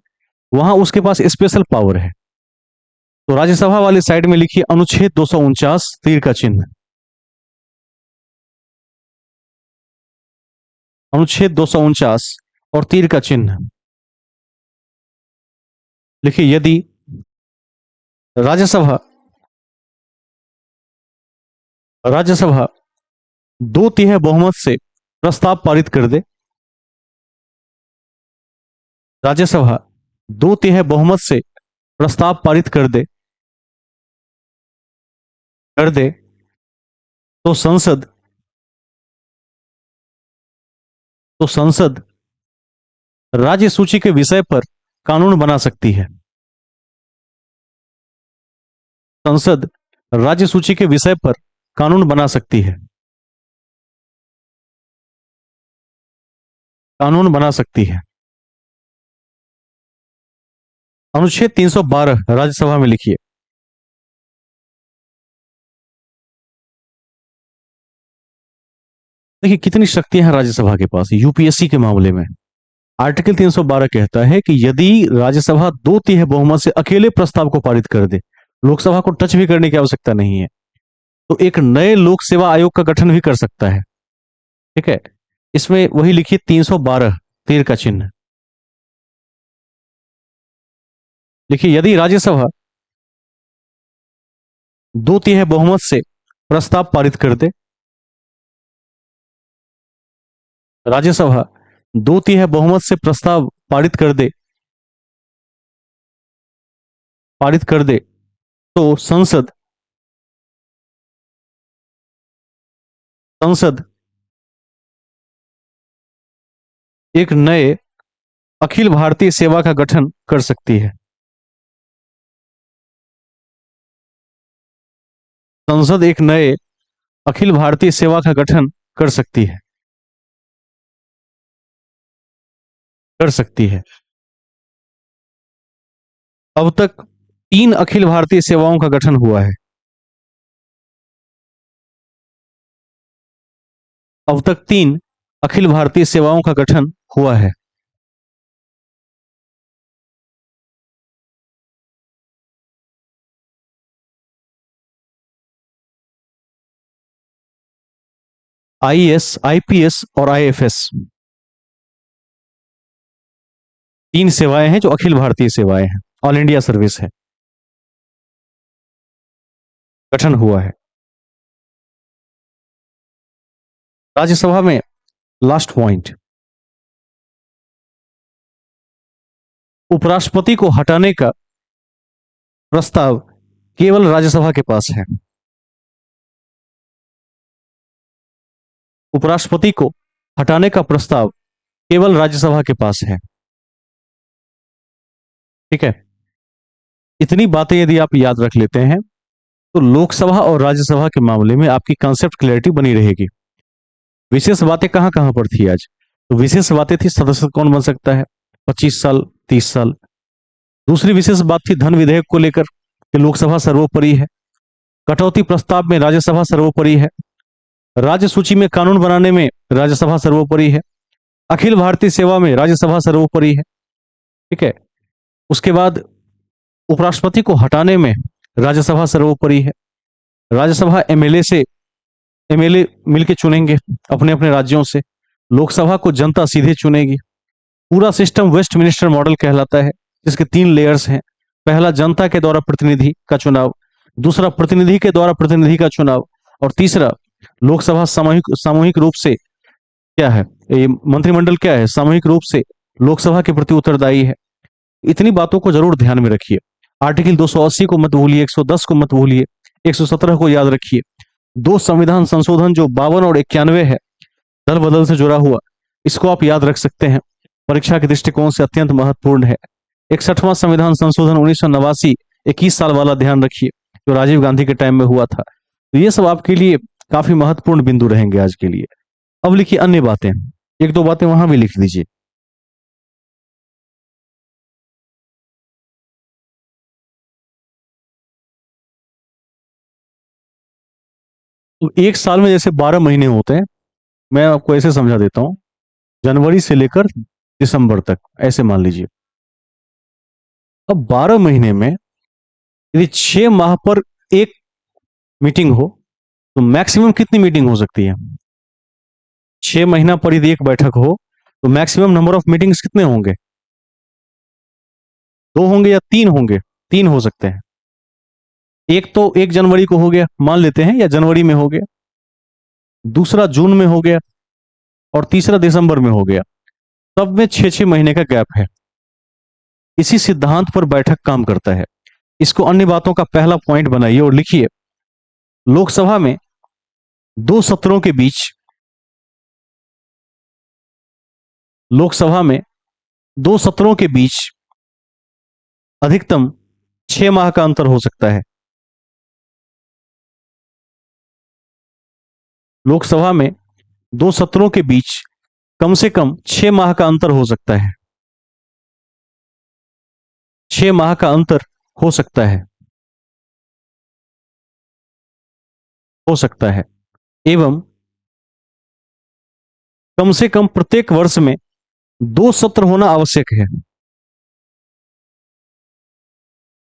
वहां उसके पास स्पेशल पावर है। तो राज्यसभा वाली साइड में लिखिए अनुच्छेद 249 तीर का चिन्ह। अनुच्छेद 249 और तीर का चिन्ह लिखिए, यदि राज्यसभा राज्यसभा 2/3 बहुमत से प्रस्ताव पारित कर दे, राज्यसभा 2/3 बहुमत से प्रस्ताव पारित कर दे तो संसद राज्य सूची के विषय पर कानून बना सकती है। संसद राज्य सूची के विषय पर कानून बना सकती है, कानून बना सकती है। अनुच्छेद 312 राज्यसभा में लिखिए। देखिए कितनी शक्तियां हैं राज्यसभा के पास यूपीएससी के मामले में। आर्टिकल 312 कहता है कि यदि राज्यसभा 2/3 बहुमत से अकेले प्रस्ताव को पारित कर दे, लोकसभा को टच भी करने की आवश्यकता नहीं है, तो एक नए लोक सेवा आयोग का गठन भी कर सकता है। ठीक है, इसमें वही लिखिए 312 तीर का चिन्ह। देखिए, यदि राज्यसभा 2/3 बहुमत से प्रस्ताव पारित कर दे, राज्यसभा 2/3 बहुमत से प्रस्ताव पारित कर दे तो संसद एक नए अखिल भारतीय सेवा का गठन कर सकती है। संसद एक नए अखिल भारतीय सेवा का गठन कर सकती है, कर सकती है। अब तक 3 अखिल भारतीय सेवाओं का गठन हुआ है। अब तक 3 अखिल भारतीय सेवाओं का गठन हुआ है। आईएएस, आईपीएस और आईएफएस। 3 सेवाएं हैं जो अखिल भारतीय सेवाएं हैं, ऑल इंडिया सर्विस है, गठन हुआ है। राज्यसभा में लास्ट पॉइंट, उपराष्ट्रपति को हटाने का प्रस्ताव केवल राज्यसभा के पास है। उपराष्ट्रपति को हटाने का प्रस्ताव केवल राज्यसभा के पास है। ठीक है, इतनी बातें यदि आप याद रख लेते हैं तो लोकसभा और राज्यसभा के मामले में आपकी कंसेप्ट क्लैरिटी बनी रहेगी। विशेष बातें कहां कहां पर थी आज? तो विशेष बातें थी सदस्य कौन बन सकता है, 25 साल, 30 साल। दूसरी विशेष बात थी धन विधेयक को लेकर कि लोकसभा सर्वोपरि है। कटौती प्रस्ताव में राज्यसभा सर्वोपरि है। राज्य सूची में कानून बनाने में राज्यसभा सर्वोपरि है। अखिल भारतीय सेवा में राज्यसभा सर्वोपरि है। ठीक है, उसके बाद उपराष्ट्रपति को हटाने में राज्यसभा सर्वोपरि है। राज्यसभा एमएलए मिलकर चुनेंगे अपने अपने राज्यों से। लोकसभा को जनता सीधे चुनेगी। पूरा सिस्टम वेस्ट मिनिस्टर मॉडल कहलाता है, जिसके 3 लेयर्स हैं। पहला जनता के द्वारा प्रतिनिधि का चुनाव, दूसरा प्रतिनिधि के द्वारा प्रतिनिधि का चुनाव, और तीसरा लोकसभा सामूहिक सामूहिक रूप से क्या है, ये मंत्रिमंडल क्या है, सामूहिक रूप से लोकसभा के प्रति उत्तरदायी है। इतनी बातों को जरूर ध्यान में रखिए। आर्टिकल 280 को मत भूलिए, 110 को मत भूलिए, 117 को याद रखिए। 2 संविधान संशोधन जो 52 और 91 है, दल बदल से जुड़ा हुआ, इसको आप याद रख सकते हैं। परीक्षा के दृष्टिकोण से अत्यंत महत्वपूर्ण है। 61वां संविधान संशोधन 1989, 21 साल वाला ध्यान रखिए, जो राजीव गांधी के टाइम में हुआ था। तो ये सब आपके लिए काफी महत्वपूर्ण बिंदु रहेंगे आज के लिए। अब लिखिए अन्य बातें, 1-2 बातें वहां भी लिख लीजिए। तो एक साल में जैसे 12 महीने होते हैं, मैं आपको ऐसे समझा देता हूं, जनवरी से लेकर दिसंबर तक ऐसे मान लीजिए। अब 12 महीने में यदि 6 माह पर एक मीटिंग हो तो मैक्सिमम कितनी मीटिंग हो सकती है? 6 महीना पर यदि एक बैठक हो तो मैक्सिमम नंबर ऑफ मीटिंग्स कितने होंगे? 2 होंगे या 3 होंगे? 3 हो सकते हैं। एक तो 1 जनवरी को हो गया मान लेते हैं, या जनवरी में हो गया, दूसरा जून में हो गया, और तीसरा दिसंबर में हो गया। सब में 6-6 महीने का गैप है। इसी सिद्धांत पर बैठक काम करता है। इसको अन्य बातों का पहला पॉइंट बनाइए और लिखिए, लोकसभा में 2 सत्रों के बीच, लोकसभा में 2 सत्रों के बीच अधिकतम 6 माह का अंतर हो सकता है। लोकसभा में 2 सत्रों के बीच कम से कम 6 माह का अंतर हो सकता है। 6 माह का अंतर हो सकता है, हो सकता है। एवं कम से कम प्रत्येक वर्ष में 2 सत्र होना आवश्यक है।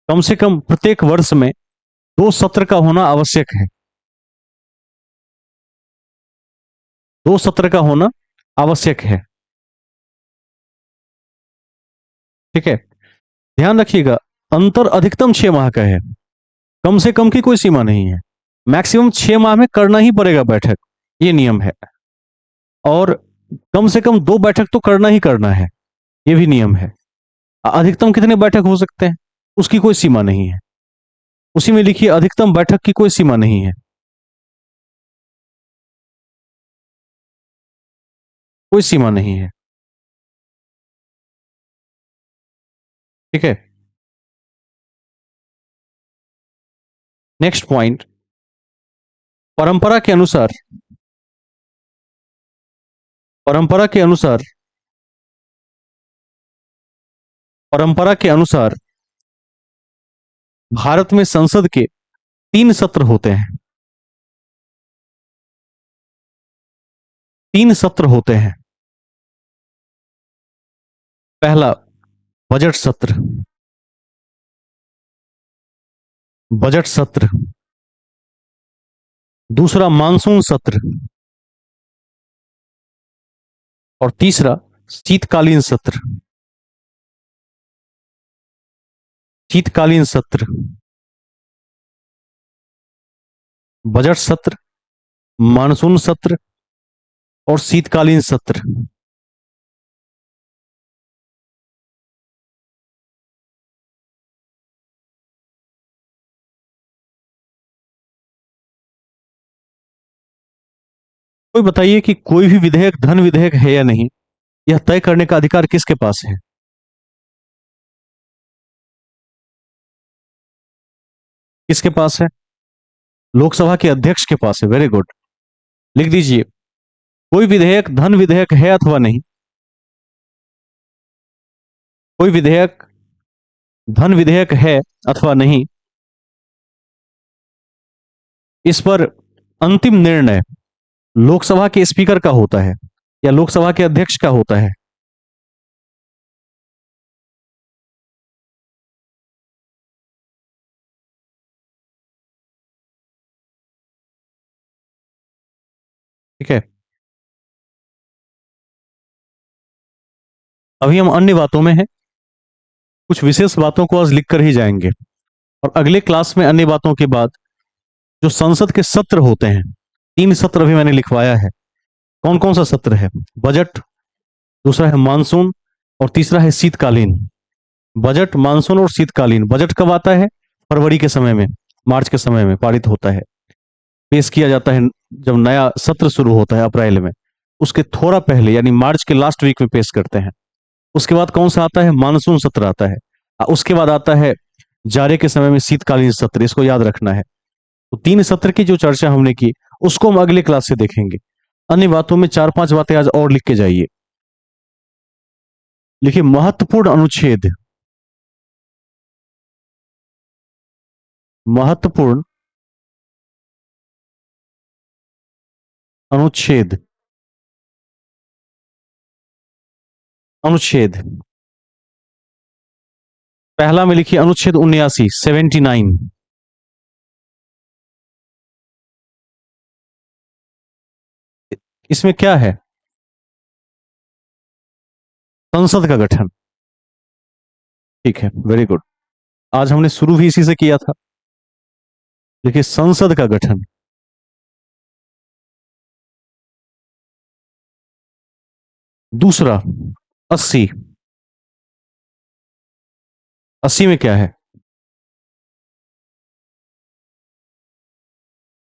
कम से कम प्रत्येक वर्ष में 2 सत्र का होना आवश्यक है। 2 सत्र का होना आवश्यक है। ठीक है, ध्यान रखिएगा, अंतर अधिकतम 6 माह का है, कम से कम की कोई सीमा नहीं है। मैक्सिमम 6 माह में करना ही पड़ेगा बैठक, ये नियम है। और कम से कम 2 बैठक तो करना ही करना है, ये भी नियम है। अधिकतम कितने बैठक हो सकते हैं, उसकी कोई सीमा नहीं है। उसी में लिखिए, अधिकतम बैठक की कोई सीमा नहीं है, कोई सीमा नहीं है। ठीक है, नेक्स्ट पॉइंट, परंपरा के अनुसार, परंपरा के अनुसार, परंपरा के अनुसार भारत में संसद के 3 सत्र होते हैं। 3 सत्र होते हैं। पहला बजट सत्र, बजट सत्र। दूसरा मानसून सत्र, और तीसरा शीतकालीन सत्र। शीतकालीन सत्र, बजट सत्र, मानसून सत्र और शीतकालीन सत्र। कोई बताइए कि कोई भी विधेयक धन विधेयक है या नहीं, यह तय करने का अधिकार किसके पास है? किसके पास है? लोकसभा के अध्यक्ष के पास है। Very good. लिख दीजिए, कोई विधेयक धन विधेयक है अथवा नहीं, कोई विधेयक धन विधेयक है अथवा नहीं, इस पर अंतिम निर्णय लोकसभा के स्पीकर का होता है या लोकसभा के अध्यक्ष का होता है। ठीक है, अभी हम अन्य बातों में हैं, कुछ विशेष बातों को आज लिख कर ही जाएंगे और अगले क्लास में अन्य बातों के बाद जो संसद के सत्र होते हैं, 3 सत्र अभी मैंने लिखवाया है। कौन कौन सा सत्र है? बजट, दूसरा है मानसून और तीसरा है शीतकालीन। बजट, मानसून और शीतकालीन। बजट कब आता है? फरवरी के समय में, मार्च के समय में पारित होता है, पेश किया जाता है जब नया सत्र शुरू होता है अप्रैल में, उसके थोड़ा पहले यानी मार्च के लास्ट वीक में पेश करते हैं। उसके बाद कौन सा आता है? मानसून सत्र आता है। उसके बाद आता है जाड़े के समय में शीतकालीन सत्र, इसको याद रखना है। तो 3 सत्र की जो चर्चा हमने की उसको हम अगले क्लास से देखेंगे। अन्य बातों में 4-5 बातें आज और लिख के जाइए। लिखिए, महत्वपूर्ण अनुच्छेद, महत्वपूर्ण अनुच्छेद, अनुच्छेद। पहला में लिखिए अनुच्छेद 79, 79। इसमें क्या है? संसद का गठन। ठीक है, वेरी गुड। आज हमने शुरू भी इसी से किया था। देखिए, संसद का गठन। दूसरा 80, 80 में क्या है?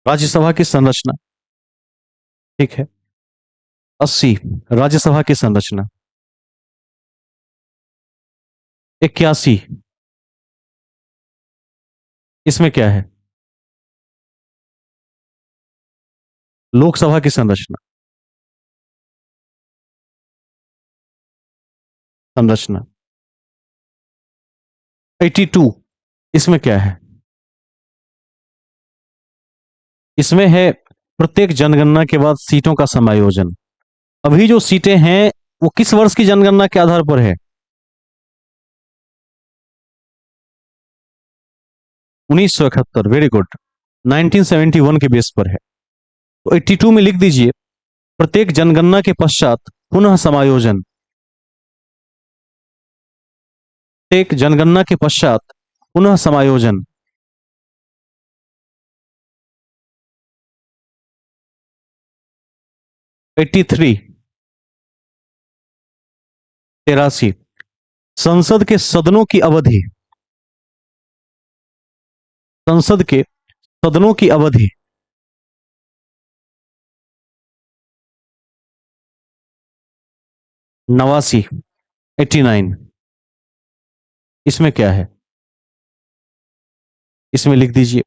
राज्यसभा की संरचना। ठीक है, 80 राज्यसभा की संरचना। 81, इसमें क्या है? लोकसभा की संरचना, संरचना। 82, इसमें क्या है? इसमें है प्रत्येक जनगणना के बाद सीटों का समायोजन। अभी जो सीटें हैं वो किस वर्ष की जनगणना के आधार पर है? 1971। वेरी गुड, 1971 के बेस पर है। तो 82 में लिख दीजिए, प्रत्येक जनगणना के पश्चात पुनः समायोजन। प्रत्येक जनगणना के पश्चात पुनः समायोजन। 83, 83 संसद के सदनों की अवधि, संसद के सदनों की अवधि। 89, 89, इसमें क्या है? इसमें लिख दीजिए,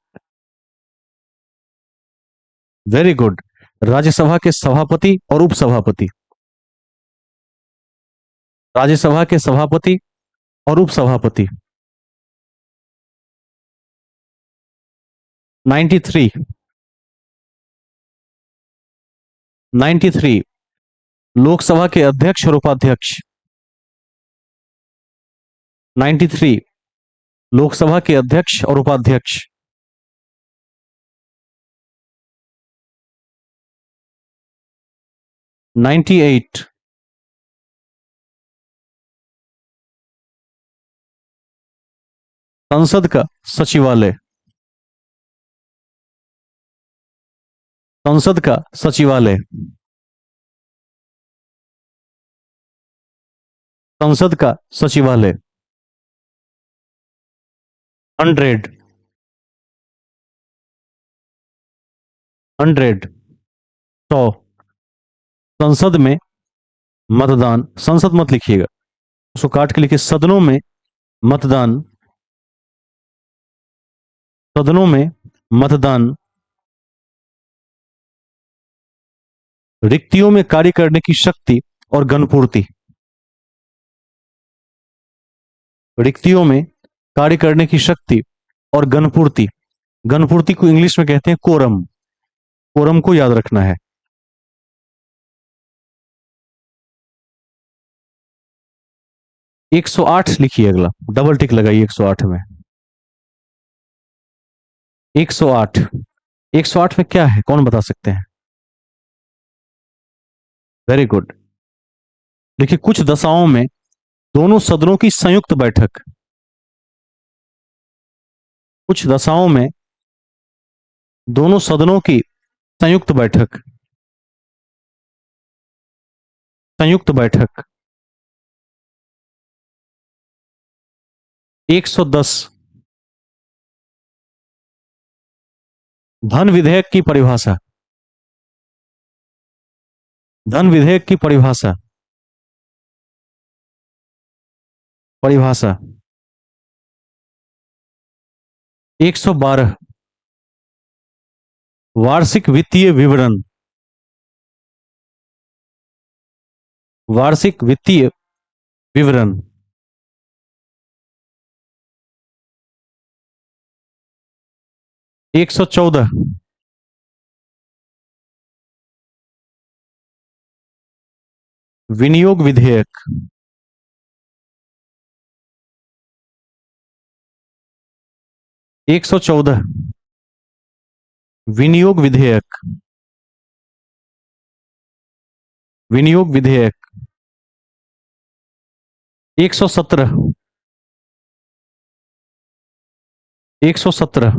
वेरी गुड, राज्यसभा के सभापति और उपसभापति। राज्यसभा के सभापति और उपसभापति। 93, 93 लोकसभा के अध्यक्ष और उपाध्यक्ष। 93 लोकसभा के अध्यक्ष और उपाध्यक्ष। 98, संसद का सचिवालय, संसद का सचिवालय, संसद का सचिवालय। 100, 100, 100। संसद में मतदान, संसद मत लिखिएगा, उसको काट के लिखिए सदनों में मतदान, सदनों में मतदान, रिक्तियों में कार्य करने की शक्ति और गणपूर्ति, रिक्तियों में कार्य करने की शक्ति और गणपूर्ति। गणपूर्ति को इंग्लिश में कहते हैं कोरम, कोरम को याद रखना है। 108 लिखिए, अगला डबल टिक लगाइए 108 में। 108, 108 में क्या है, कौन बता सकते हैं? Very good. देखिए, कुछ दशाओं में दोनों सदनों की संयुक्त बैठक, कुछ दशाओं में दोनों सदनों की संयुक्त बैठक, संयुक्त बैठक। 110, धन विधेयक की परिभाषा, धन विधेयक की परिभाषा, परिभाषा। 112, वार्षिक वित्तीय विवरण, वार्षिक वित्तीय विवरण। 114, विनियोग विधेयक, 114, विनियोग विधेयक, विनियोग विधेयक। 117, 117,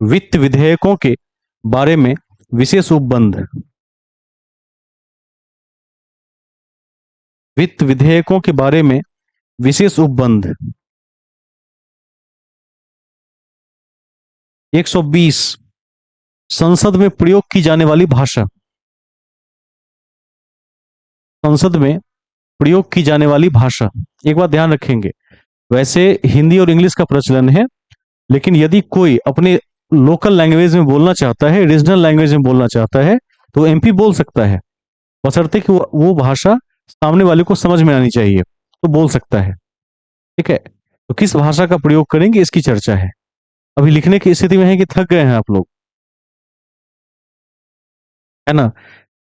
वित्त विधेयकों के बारे में विशेष उपबंध, वित्त विधेयकों के बारे में विशेष उपबंध। 120, संसद में प्रयोग की जाने वाली भाषा, संसद में प्रयोग की जाने वाली भाषा। एक बात ध्यान रखेंगे, वैसे हिंदी और इंग्लिश का प्रचलन है, लेकिन यदि कोई अपने लोकल लैंग्वेज में बोलना चाहता है, रीजनल लैंग्वेज में बोलना चाहता है, तो एमपी बोल सकता है, बशर्ते कि वो भाषा सामने वाले को समझ में आनी चाहिए, तो बोल सकता है। ठीक है, तो किस भाषा का प्रयोग करेंगे इसकी चर्चा है। अभी लिखने की स्थिति में है कि थक गए हैं आप लोग, है ना?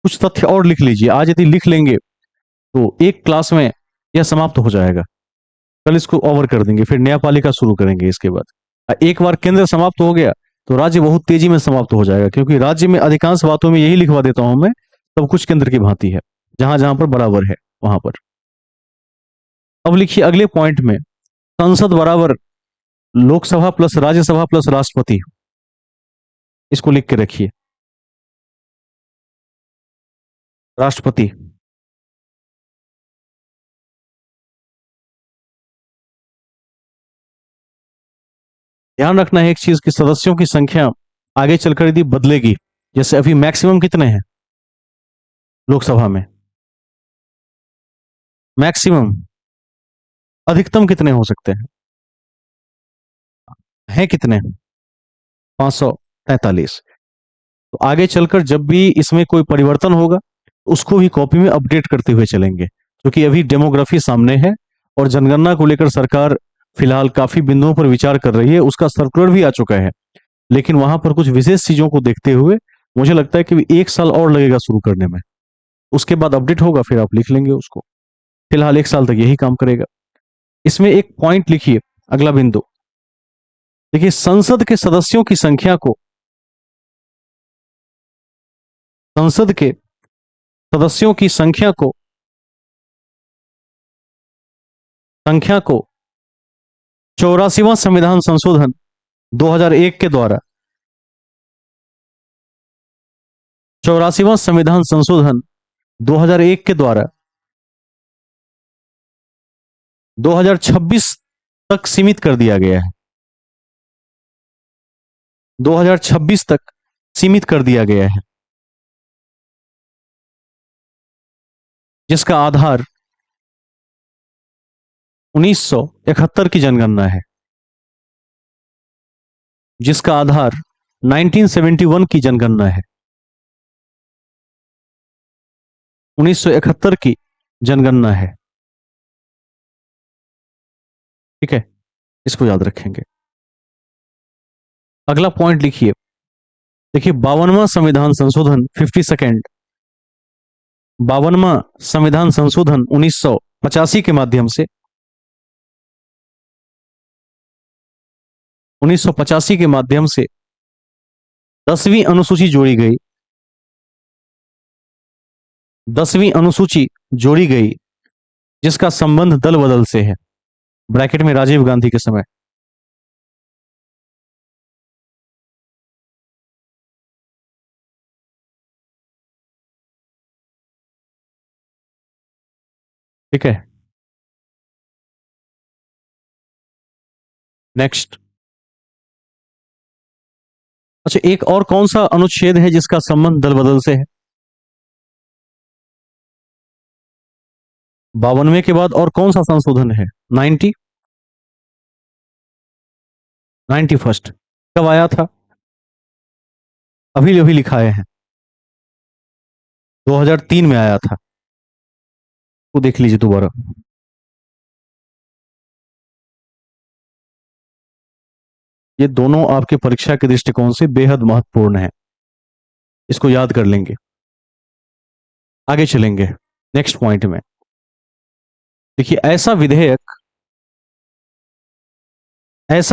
कुछ तथ्य और लिख लीजिए, आज यदि लिख लेंगे तो एक क्लास में यह समाप्त हो जाएगा, कल इसको ओवर कर देंगे, फिर न्यायपालिका शुरू करेंगे इसके बाद। एक बार केंद्र समाप्त हो गया तो राज्य बहुत तेजी में समाप्त हो जाएगा, क्योंकि राज्य में अधिकांश बातों में यही लिखवा देता हूं मैं, सब कुछ केंद्र की भांति है, जहां जहां पर बराबर है वहां पर। अब लिखिए अगले पॉइंट में, संसद बराबर लोकसभा प्लस राज्यसभा प्लस राष्ट्रपति, इसको लिख के रखिए, राष्ट्रपति। ध्यान रखना है एक चीज की, सदस्यों की संख्या आगे चलकर यदि बदलेगी, जैसे अभी मैक्सिमम कितने हैं लोकसभा में, मैक्सिमम, अधिकतम कितने हो सकते हैं कितने? 543। तो आगे चलकर जब भी इसमें कोई परिवर्तन होगा, उसको भी कॉपी में अपडेट करते हुए चलेंगे, क्योंकि अभी डेमोग्राफी सामने है और जनगणना को लेकर सरकार फिलहाल काफी बिंदुओं पर विचार कर रही है, उसका सर्कुलर भी आ चुका है, लेकिन वहां पर कुछ विशेष चीजों को देखते हुए मुझे लगता है कि 1 साल और लगेगा शुरू करने में, उसके बाद अपडेट होगा, फिर आप लिख लेंगे उसको। फिलहाल 1 साल तक यही काम करेगा। इसमें एक पॉइंट लिखिए, अगला बिंदु देखिए, संसद के सदस्यों की संख्या को, संसद के सदस्यों की संख्या को 84वां संविधान संशोधन 2001 के द्वारा 84वां संविधान संशोधन 2001 के द्वारा 2026 तक सीमित कर दिया गया है। 2026 तक सीमित कर दिया गया है, जिसका आधार 1971 की जनगणना है, जिसका आधार 1971 की जनगणना है, 1971 की जनगणना है। ठीक है, इसको याद रखेंगे। अगला पॉइंट लिखिए, देखिए 52वां संविधान संशोधन 52nd 52वां संविधान संशोधन 1985 के माध्यम से 1985 के माध्यम से 10वीं अनुसूची जोड़ी गई, 10वीं अनुसूची जोड़ी गई, जिसका संबंध दल बदल से है, ब्रैकेट में राजीव गांधी के समय। ठीक है, नेक्स्ट। अच्छा, एक और कौन सा अनुच्छेद है जिसका संबंध दल बदल से है? 52वें के बाद और कौन सा संशोधन है? 91st कब आया था? अभी अभी लिखाए हैं, 2003 में आया था। वो देख लीजिए दोबारा। ये दोनों आपके परीक्षा के दृष्टिकोण से बेहद महत्वपूर्ण है, इसको याद कर लेंगे। आगे चलेंगे नेक्स्ट पॉइंट में। देखिए, ऐसा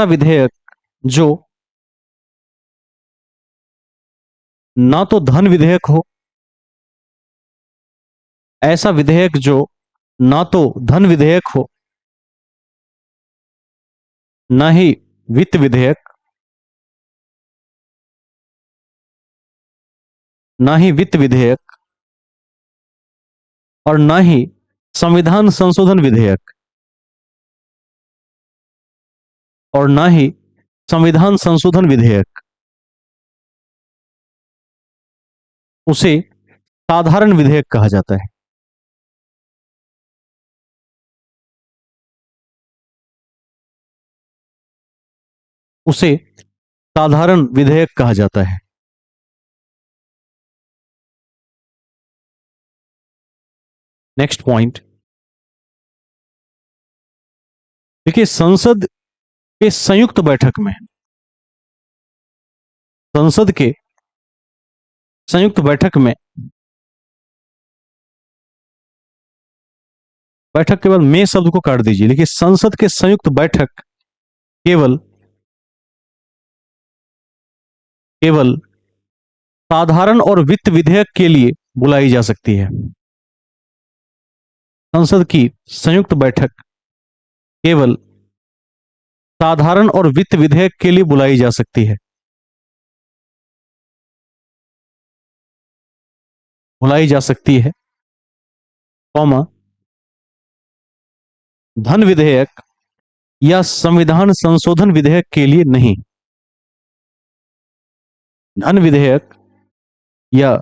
विधेयक जो ना तो धन विधेयक हो, ऐसा विधेयक जो ना तो धन विधेयक हो, ना ही वित्त विधेयक, ना ही वित्त विधेयक, और ना ही संविधान संशोधन विधेयक, और ना ही संविधान संशोधन विधेयक, उसे साधारण विधेयक कहा जाता है। उसे साधारण विधेयक कहा जाता है। नेक्स्ट पॉइंट, देखिए संसद के संयुक्त बैठक में, संसद के संयुक्त बैठक में, बैठक के बाद में शब्द को काट दीजिए। देखिए, संसद के संयुक्त बैठक केवल केवल साधारण और वित्त विधेयक के लिए बुलाई जा सकती है। संसद की संयुक्त बैठक केवल साधारण और वित्त विधेयक के लिए बुलाई जा सकती है, बुलाई जा सकती है, कॉमा, धन विधेयक या संविधान संशोधन विधेयक के लिए नहीं। धन विधेयक या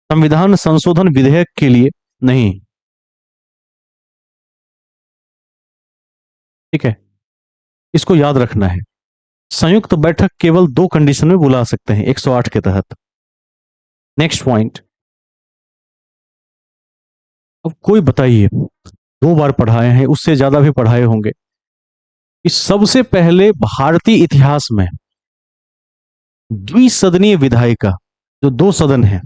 संविधान संशोधन विधेयक के लिए नहीं। ठीक है, इसको याद रखना है। संयुक्त बैठक केवल 2 कंडीशन में बुला सकते हैं 108 के तहत। नेक्स्ट पॉइंट, अब कोई बताइए, 2 बार पढ़ाए हैं, उससे ज्यादा भी पढ़ाए होंगे, कि सबसे पहले भारतीय इतिहास में द्विसदनीय विधायिका, जो 2 सदन है,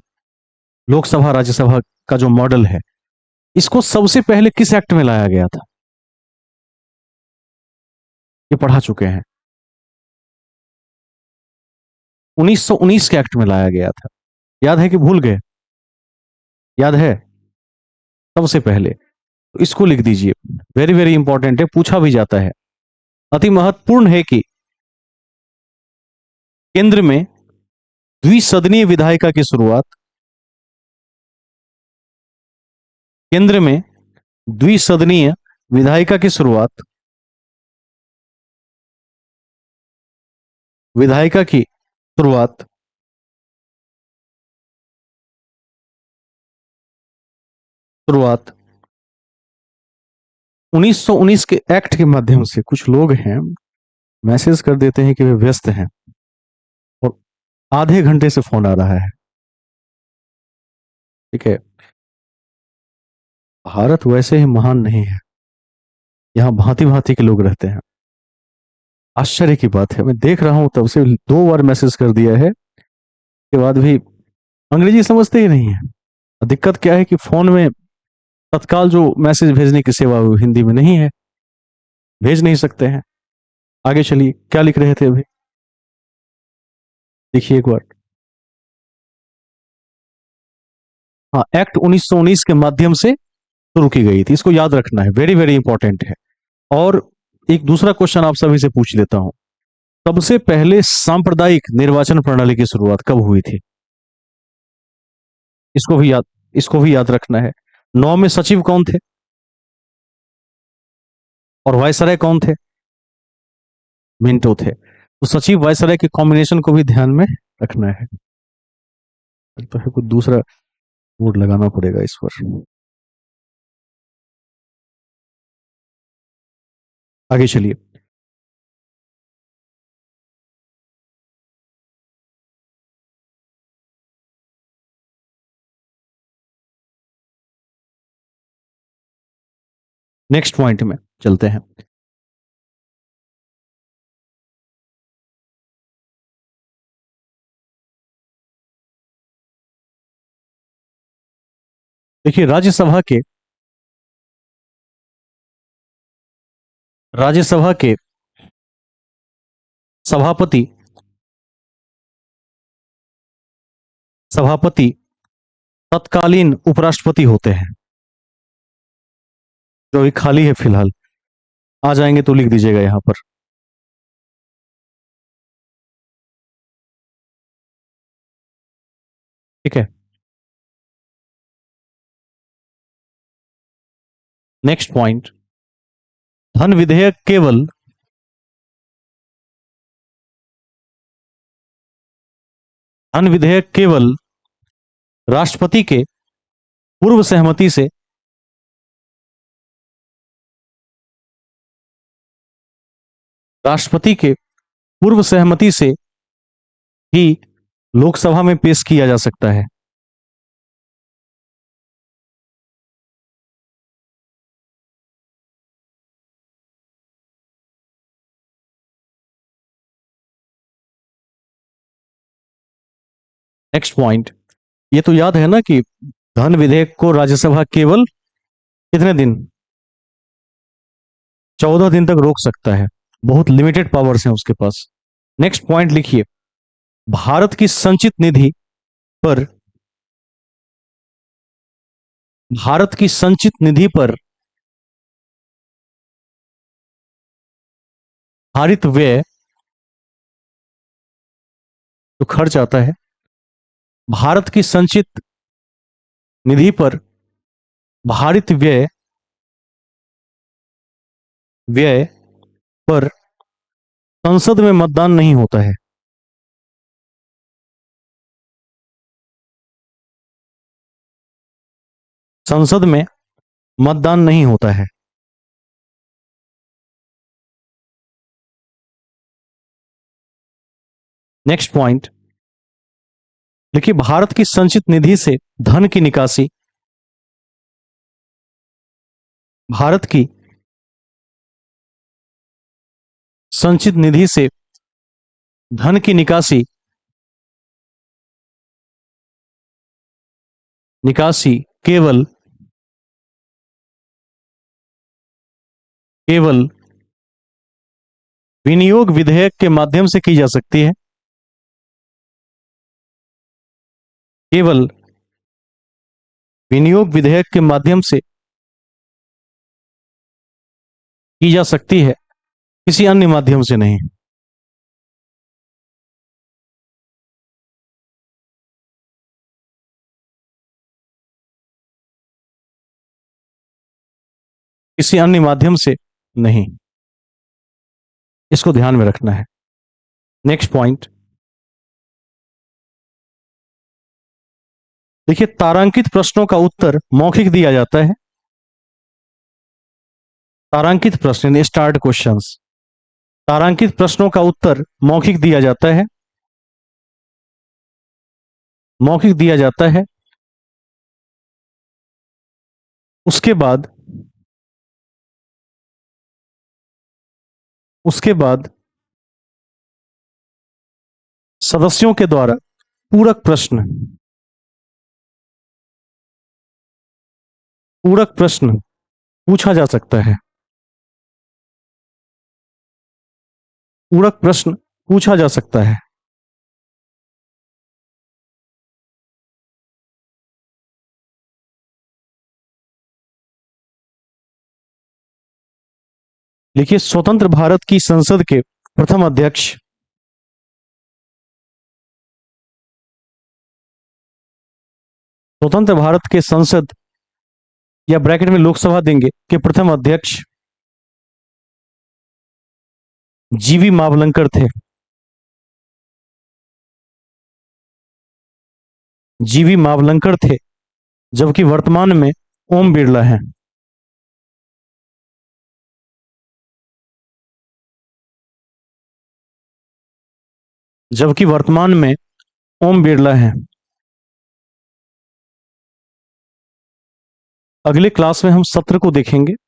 लोकसभा राज्यसभा का जो मॉडल है, इसको सबसे पहले किस एक्ट में लाया गया था? ये पढ़ा चुके हैं, 1919 के एक्ट में लाया गया था। याद है कि भूल गए? याद है? सबसे पहले तो इसको लिख दीजिए, वेरी वेरी इंपॉर्टेंट है, पूछा भी जाता है। अति महत्वपूर्ण है कि केंद्र में द्विसदनीय विधायिका की शुरुआत, केंद्र में द्विसदनीय विधायिका की शुरुआत, विधायिका की शुरुआत शुरुआत 1919 के एक्ट के माध्यम से। कुछ लोग हैं मैसेज कर देते हैं कि वे व्यस्त हैं और आधे घंटे से फोन आ रहा है। ठीक है, भारत वैसे ही महान नहीं है, यहां भांति भांति के लोग रहते हैं। आश्चर्य की बात है, मैं देख रहा हूं तब से 2 बार मैसेज कर दिया है, के बाद भी अंग्रेजी समझते ही नहीं है। दिक्कत क्या है कि फोन में तत्काल जो मैसेज भेजने की सेवा वो हिंदी में नहीं है, भेज नहीं सकते हैं। आगे चलिए, क्या लिख रहे थे अभी, देखिए एक बार। हाँ, एक्ट 1919 के माध्यम से शुरू की गई थी, इसको याद रखना है, वेरी वेरी इंपॉर्टेंट है। और एक दूसरा क्वेश्चन आप सभी से पूछ लेता हूं, सबसे पहले सांप्रदायिक निर्वाचन प्रणाली की शुरुआत कब हुई थी? इसको भी याद इसको भी याद रखना है। 9 में सचिव कौन थे और वायसराय कौन थे? मिंटो थे। तो सचिव वायसराय के कॉम्बिनेशन को भी ध्यान में रखना है। तो है कुछ दूसरा वोट लगाना पड़ेगा इस पर। आगे चलिए, नेक्स्ट पॉइंट में चलते हैं। देखिए, राज्यसभा के सभापति सभापति तत्कालीन उपराष्ट्रपति होते हैं, जो अभी खाली है फिलहाल। आ जाएंगे तो लिख दीजिएगा यहां पर। ठीक है, नेक्स्ट पॉइंट, धन विधेयक केवल धन विधेयक केवल राष्ट्रपति के पूर्व सहमति से राष्ट्रपति के पूर्व सहमति से ही लोकसभा में पेश किया जा सकता है। नेक्स्ट पॉइंट, ये तो याद है ना कि धन विधेयक को राज्यसभा केवल कितने दिन, 14 दिन तक रोक सकता है। बहुत लिमिटेड पावर्स हैं उसके पास। नेक्स्ट पॉइंट लिखिए, भारत की संचित निधि पर भारत की संचित निधि पर भारित व्यय जो खर्च आता है, भारत की संचित निधि पर भारित व्यय व्यय पर संसद में मतदान नहीं होता है। संसद में मतदान नहीं होता है। नेक्स्ट पॉइंट देखिए, भारत की संचित निधि से धन की निकासी भारत की संचित निधि से धन की निकासी केवल केवल विनियोग विधेयक के माध्यम से की जा सकती है। केवल विनियोग विधेयक के माध्यम से की जा सकती है। किसी अन्य माध्यम से नहीं। किसी अन्य माध्यम से नहीं। इसको ध्यान में रखना है। नेक्स्ट पॉइंट देखिए, तारांकित प्रश्नों का उत्तर मौखिक दिया जाता है। तारांकित प्रश्न यानी स्टार्ट क्वेश्चंस, तारांकित प्रश्नों का उत्तर मौखिक दिया जाता है। मौखिक दिया जाता है। उसके बाद उसके बाद सदस्यों के द्वारा पूरक प्रश्न पूछा जा सकता है। पूरक प्रश्न पूछा जा सकता है। देखिए, स्वतंत्र भारत की संसद के प्रथम अध्यक्ष, स्वतंत्र भारत के संसद या ब्रैकेट में लोकसभा देंगे के प्रथम अध्यक्ष जीवी मावलंकर थे। जीवी मावलंकर थे, जबकि वर्तमान में ओम बिरला हैं। जबकि वर्तमान में ओम बिरला हैं। अगले क्लास में हम सत्र को देखेंगे।